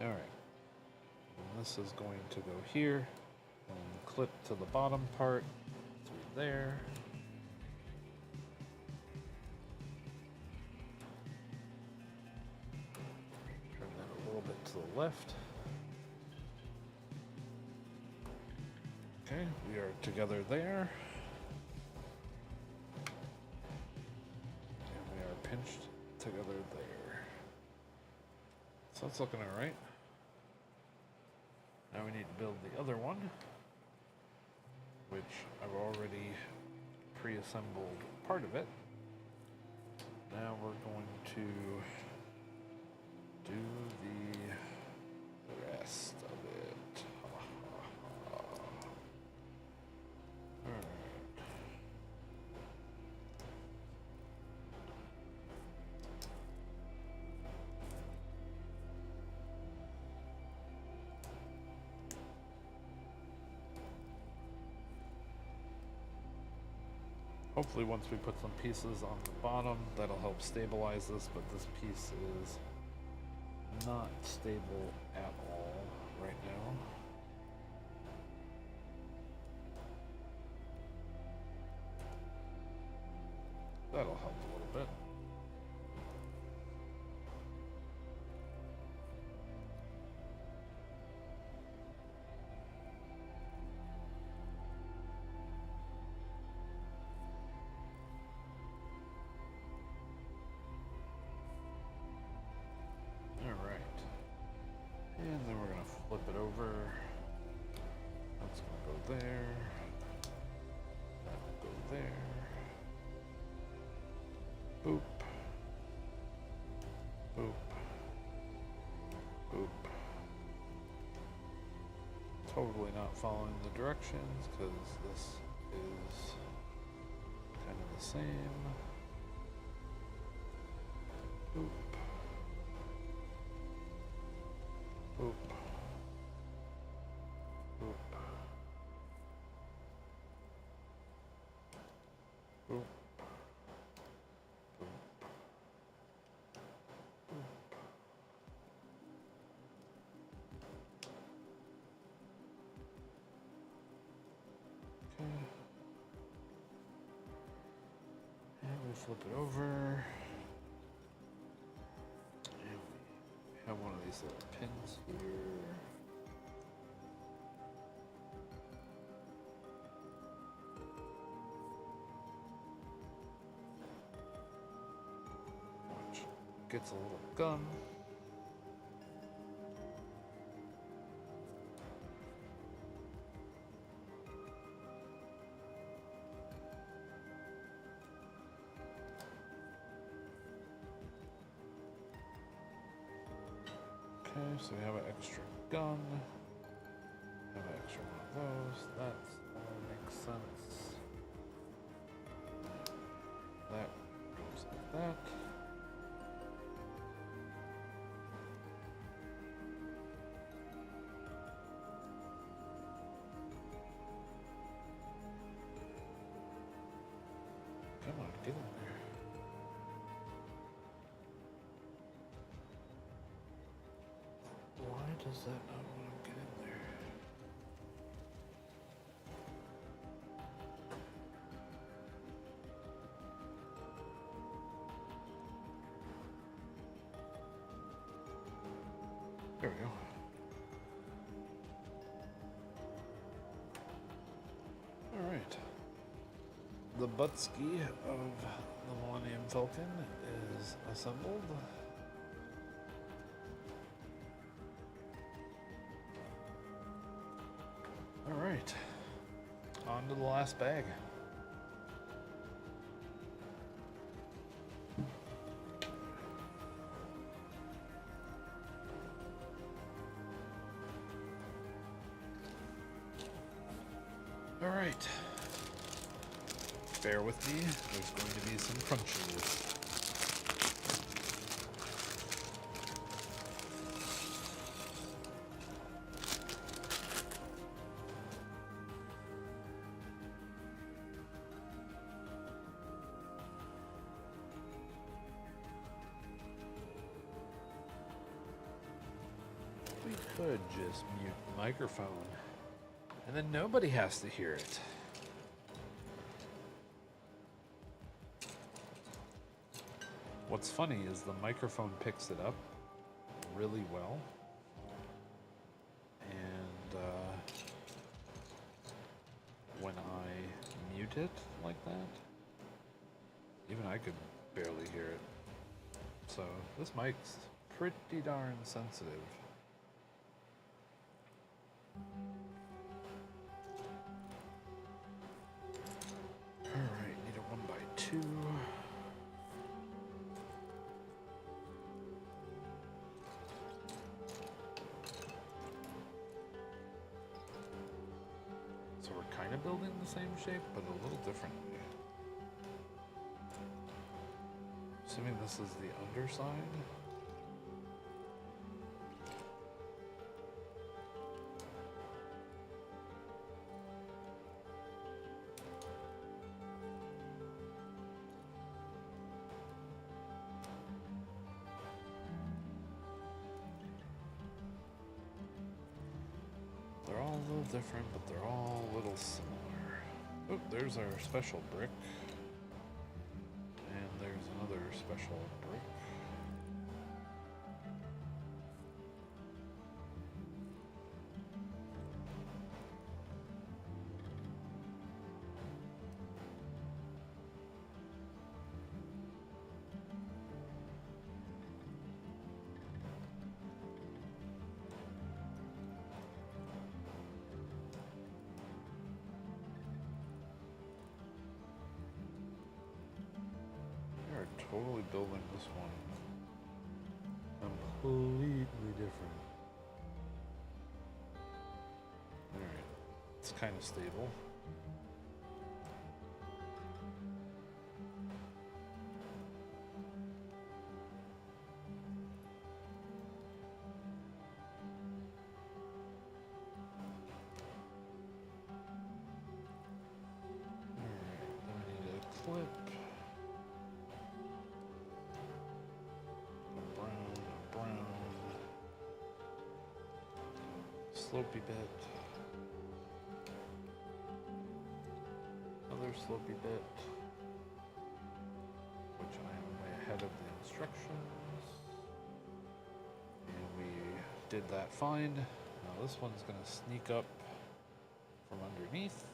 S1: Alright, this is going to go here and clip to the bottom part through there. Turn that a little bit to the left. Okay, we are together there. And we are pinched together there. So that's looking alright. Now we need to build the other one, which I've already pre-assembled part of it. Now we're going to do the rest of it. Alright. Hopefully once we put some pieces on the bottom, that'll help stabilize this, but this piece is not stable at all right now. That'll help a little bit. And then we're going to flip it over. That's going to go there. That will go there. Boop. Boop. Boop. Totally not following the directions because this is kind of the same. Boop. Boop. Boop. Boop. Boop. Boop. Okay. And we flip it over. Have one of these little pins here. Which gets a little gun. Okay, so we have an extra gun. Have an extra one of those. That makes sense. That goes like that. Come on, get in there. Why does that not want to get in there? There we go. All right. The buttski of the Millennium Falcon is assembled. All right, on to the last bag. Alright. Bear with me, there's going to be some crunches. We could just mute the microphone, and then nobody has to hear it. What's funny is the microphone picks it up really well, and when I mute it like that, even I could barely hear it. So this mic's pretty darn sensitive. Alright, need a 1x2. So we're kind of building the same shape, but a little differently. Assuming this is the underside. They're all a little different, but they're all a little similar. Oh, there's our special brick. And there's another special brick. Totally building this one completely different. Alright, it's kind of stable. Alright, then we need a clip. Slopey bit. Another slopey bit, which I am way ahead of the instructions. And we did that fine. Now this one's going to sneak up from underneath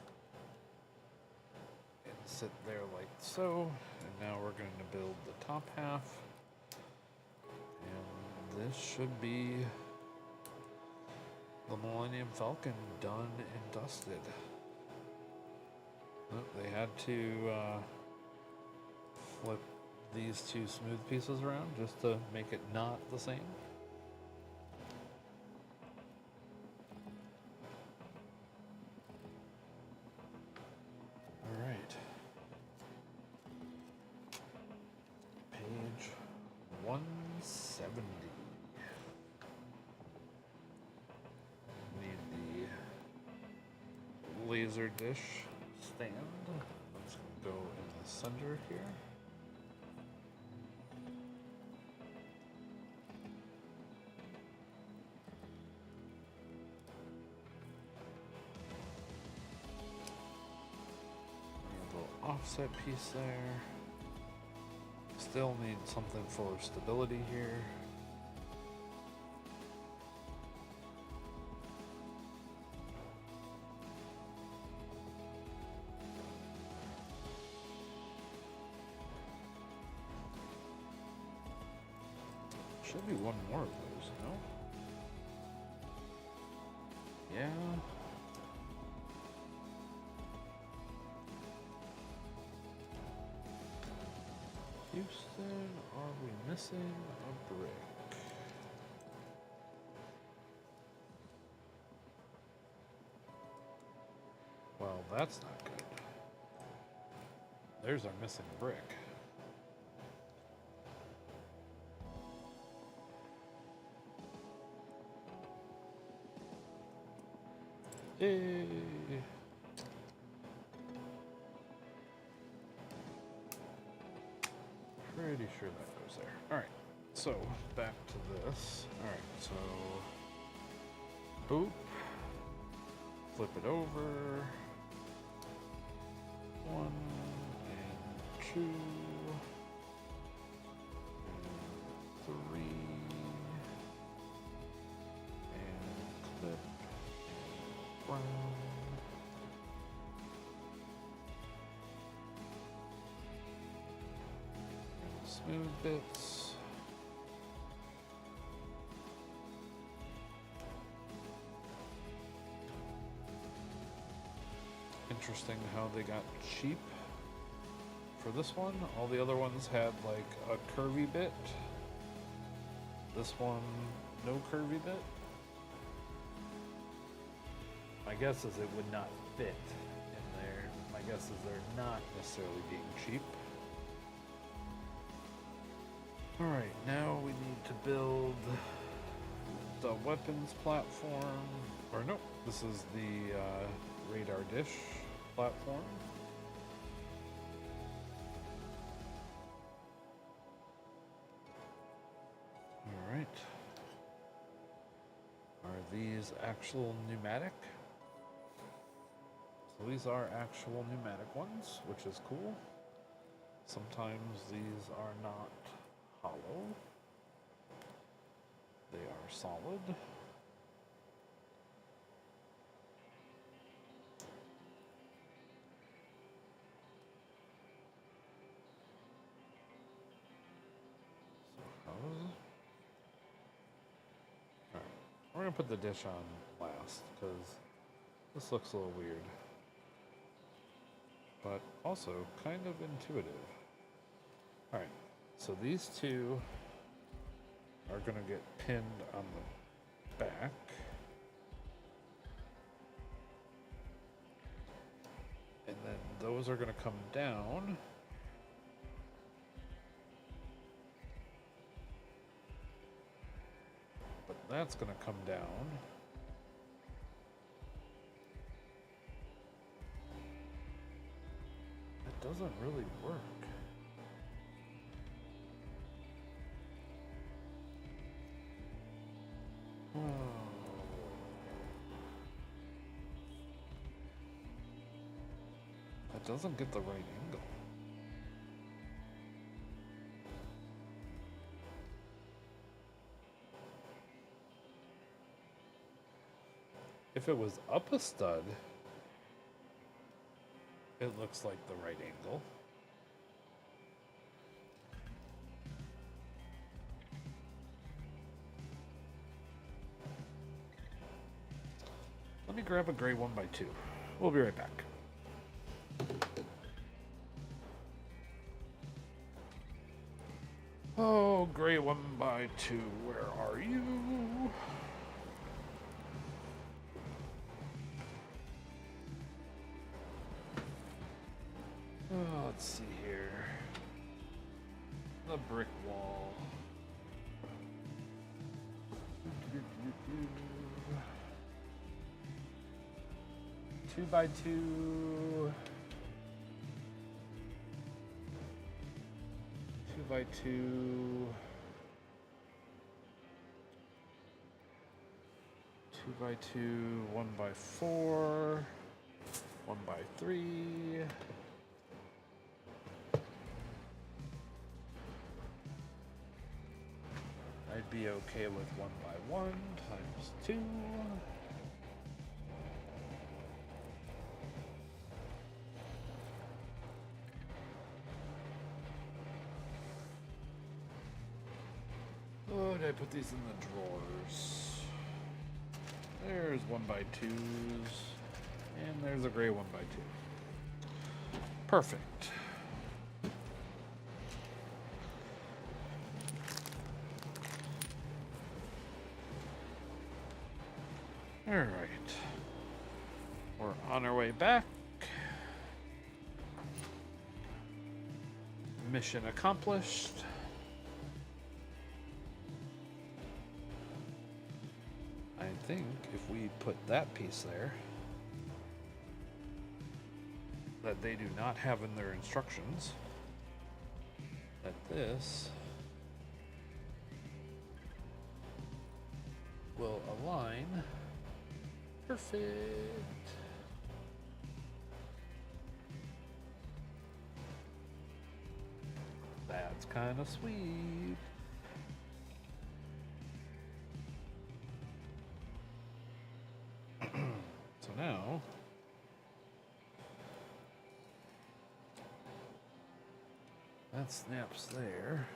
S1: and sit there like so. And now we're going to build the top half. And this should be the Millennium Falcon done and dusted. Oh, they had to flip these two smooth pieces around just to make it not the same. All right. Page 170. Laser dish stand. Let's go in the center here. A little offset piece there. Still need something for stability here. Should be one more of those, no? Yeah. Houston, are we missing a brick? Well, that's not good. There's our missing brick. Hey. Pretty sure that goes there. Alright, so back to this. Alright, so boop. Flip it over. 1 and 2 and 3 and clip and brown. Smooth bits. Interesting how they got cheap for this one. All the other ones had like a curvy bit. This one, no curvy bit. My guess is it would not fit in there. My guess is they're not necessarily being cheap. Alright, now we need to build the weapons platform. Or no, this is the radar dish platform. Alright. Are these actual pneumatic? So these are actual pneumatic ones, which is cool. Sometimes these are not hollow. They are solid. So how is it? Alright, we're gonna put the dish on last because this looks a little weird. But also kind of intuitive. Alright. So these two are going to get pinned on the back. And then those are going to come down. But that's going to come down. It doesn't really work. It doesn't get the right angle. If it was up a stud, it looks like the right angle. Let me grab a gray 1x2. We'll be right back. Oh, gray 1x2, where are you? Oh, let's see here. The brick wall. 2x2. 2x2. 2x2. 1x4. 1x3. I'd be okay with 1x1 times 2. Oh, did I put these in the drawers? There's 1x2s. And there's a gray 1x2. Perfect. All right. We're on our way back. Mission accomplished. I think if we put that piece there, that they do not have in their instructions, that this will align perfect. That's kind of sweet. So now that snaps there.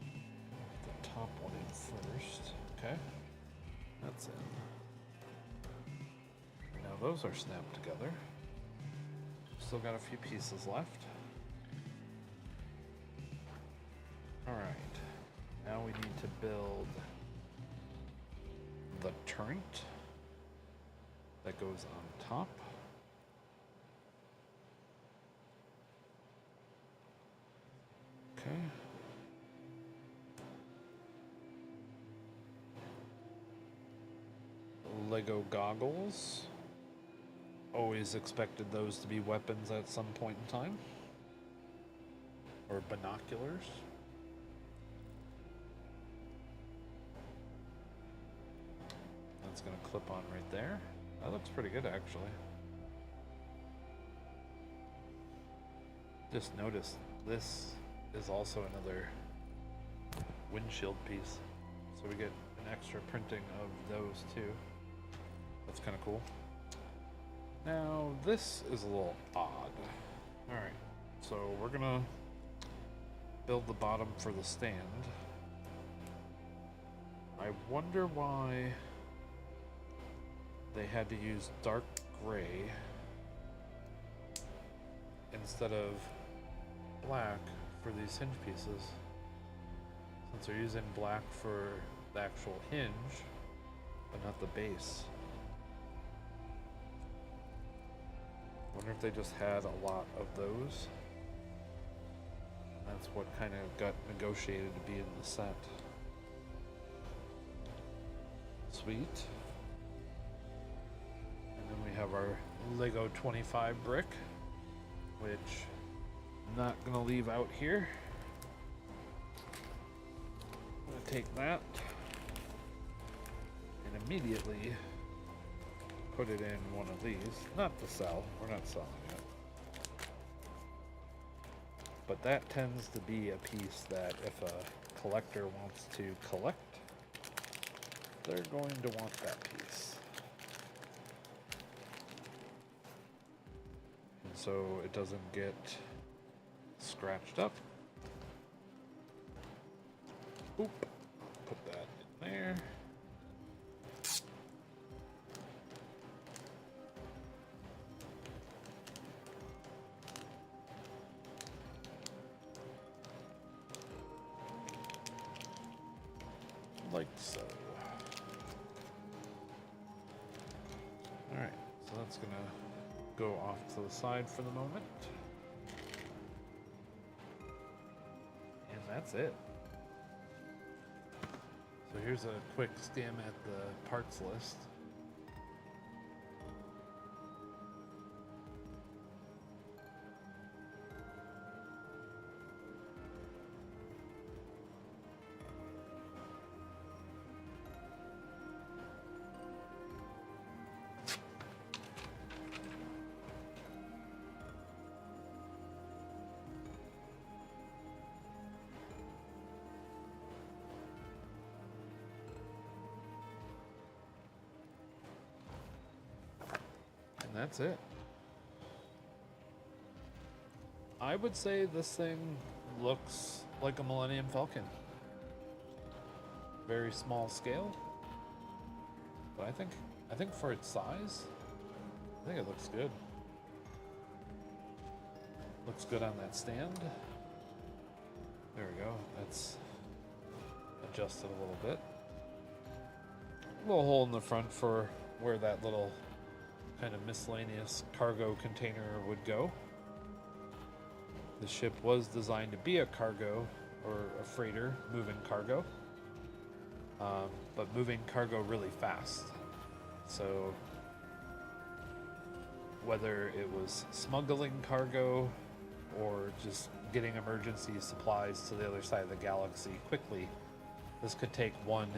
S1: The top one in first. Okay. That's in. Now those are snapped together. Still got a few pieces left. Alright. Now we need to build the turret that goes on top. Okay. Lego goggles. Always expected those to be weapons at some point in time. Or binoculars. That's going to clip on right there. That looks pretty good, actually. Just noticed this is also another windshield piece. So we get an extra printing of those too. That's kind of cool. Now this is a little odd. Alright, so we're gonna build the bottom for the stand. I wonder why they had to use dark gray instead of black for these hinge pieces, since they're using black for the actual hinge but not the base. Wonder if they just had a lot of those. That's what kind of got negotiated to be in the set. Sweet. And then we have our Lego 25 brick, which I'm not gonna leave out here. I'm gonna take that and immediately put it in one of these. Not to sell, we're not selling it. But that tends to be a piece that if a collector wants to collect, they're going to want that piece. And so it doesn't get scratched up. Oop. Put that in there. Like so. Alright, so that's gonna go off to the side for the moment. And that's it. So here's a quick skim at the parts list. That's it. I would say this thing looks like a Millennium Falcon. Very small scale. But I think for its size, I think it looks good. Looks good on that stand. There we go. That's adjusted a little bit. A little hole in the front for where that little kind of miscellaneous cargo container would go. The ship was designed to be a cargo or a freighter moving cargo, but moving cargo really fast. So whether it was smuggling cargo or just getting emergency supplies to the other side of the galaxy quickly, this could take one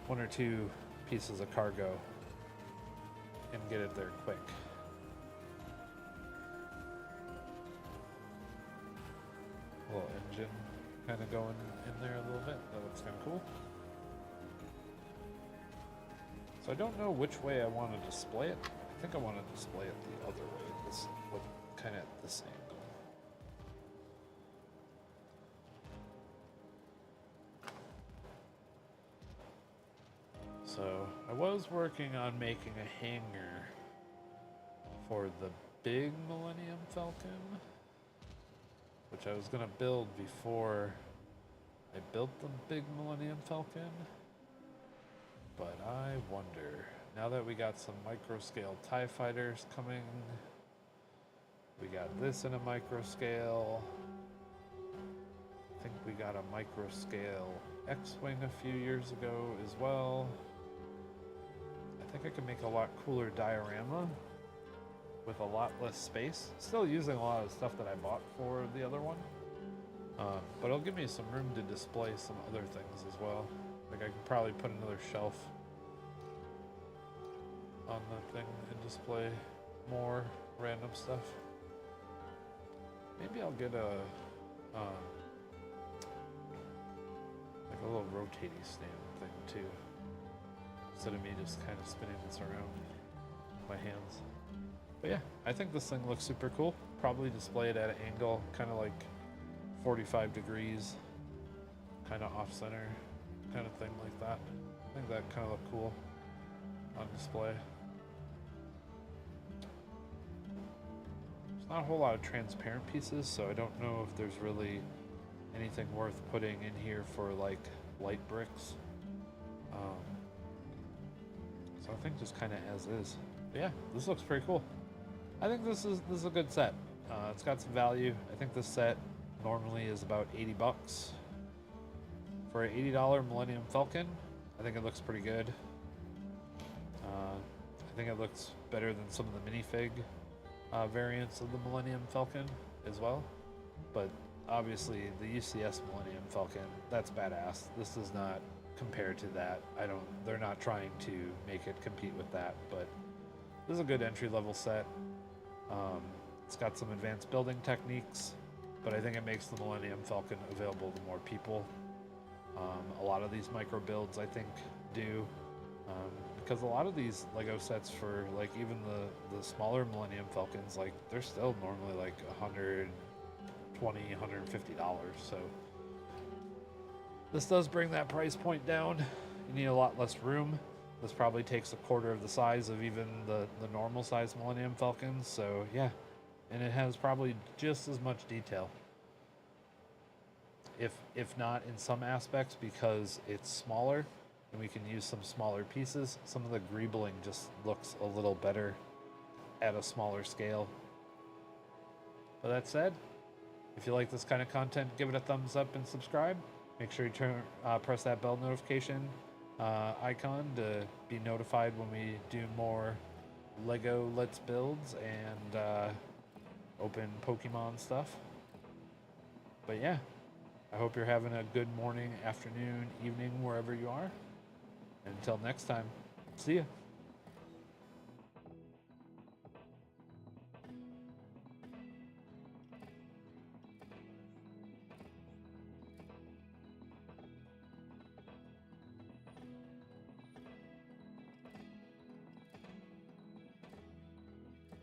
S1: or two pieces of cargo and get it there quick. Little engine kind of going in there a little bit. That looks kind of cool. So I don't know which way I want to display it. I think I want to display it the other way. This look kind of at this angle. So I was working on making a hangar for the big Millennium Falcon, which I was going to build before I built the big Millennium Falcon. But I wonder, now that we got some micro scale TIE fighters coming, we got this in a micro scale. I think we got a micro scale X-Wing a few years ago as well. I think I can make a lot cooler diorama with a lot less space. Still using a lot of stuff that I bought for the other one. But it'll give me some room to display some other things as well. Like I could probably put another shelf on the thing and display more random stuff. Maybe I'll get a like a little rotating stand thing too, instead of me just kind of spinning this around with my hands. But yeah, I think this thing looks super cool. Probably display it at an angle, kind of like 45 degrees, kind of off center, kind of thing like that. I think that kind of look cool on display. There's not a whole lot of transparent pieces, so I don't know if there's really anything worth putting in here for like light bricks. So I think just kind of as is. But yeah, this looks pretty cool. I think this is a good set. It's got some value. I think this set normally is about 80 bucks. For an $80 Millennium Falcon, I think it looks pretty good. I think it looks better than some of the minifig variants of the Millennium Falcon as well. But obviously the UCS Millennium Falcon, that's badass. This does not compare to that. They're not trying to make it compete with that, but this is a good entry-level set. It's got some advanced building techniques, but I think it makes the Millennium Falcon available to more people. A lot of these micro builds, I think, do, because a lot of these Lego sets for like even the smaller Millennium Falcons, like they're still normally like $120, $150. So this does bring that price point down. You need a lot less room. This probably takes a quarter of the size of even the normal size Millennium Falcons. So yeah, and it has probably just as much detail, if not in some aspects, because it's smaller and we can use some smaller pieces. Some of the greebling just looks a little better at a smaller scale. But that said, if you like this kind of content, give it a thumbs up and subscribe. Make sure you press that bell notification icon to be notified when we do more Lego Let's Builds and open Pokemon stuff. But yeah, I hope you're having a good morning, afternoon, evening, wherever you are. And until next time, see ya.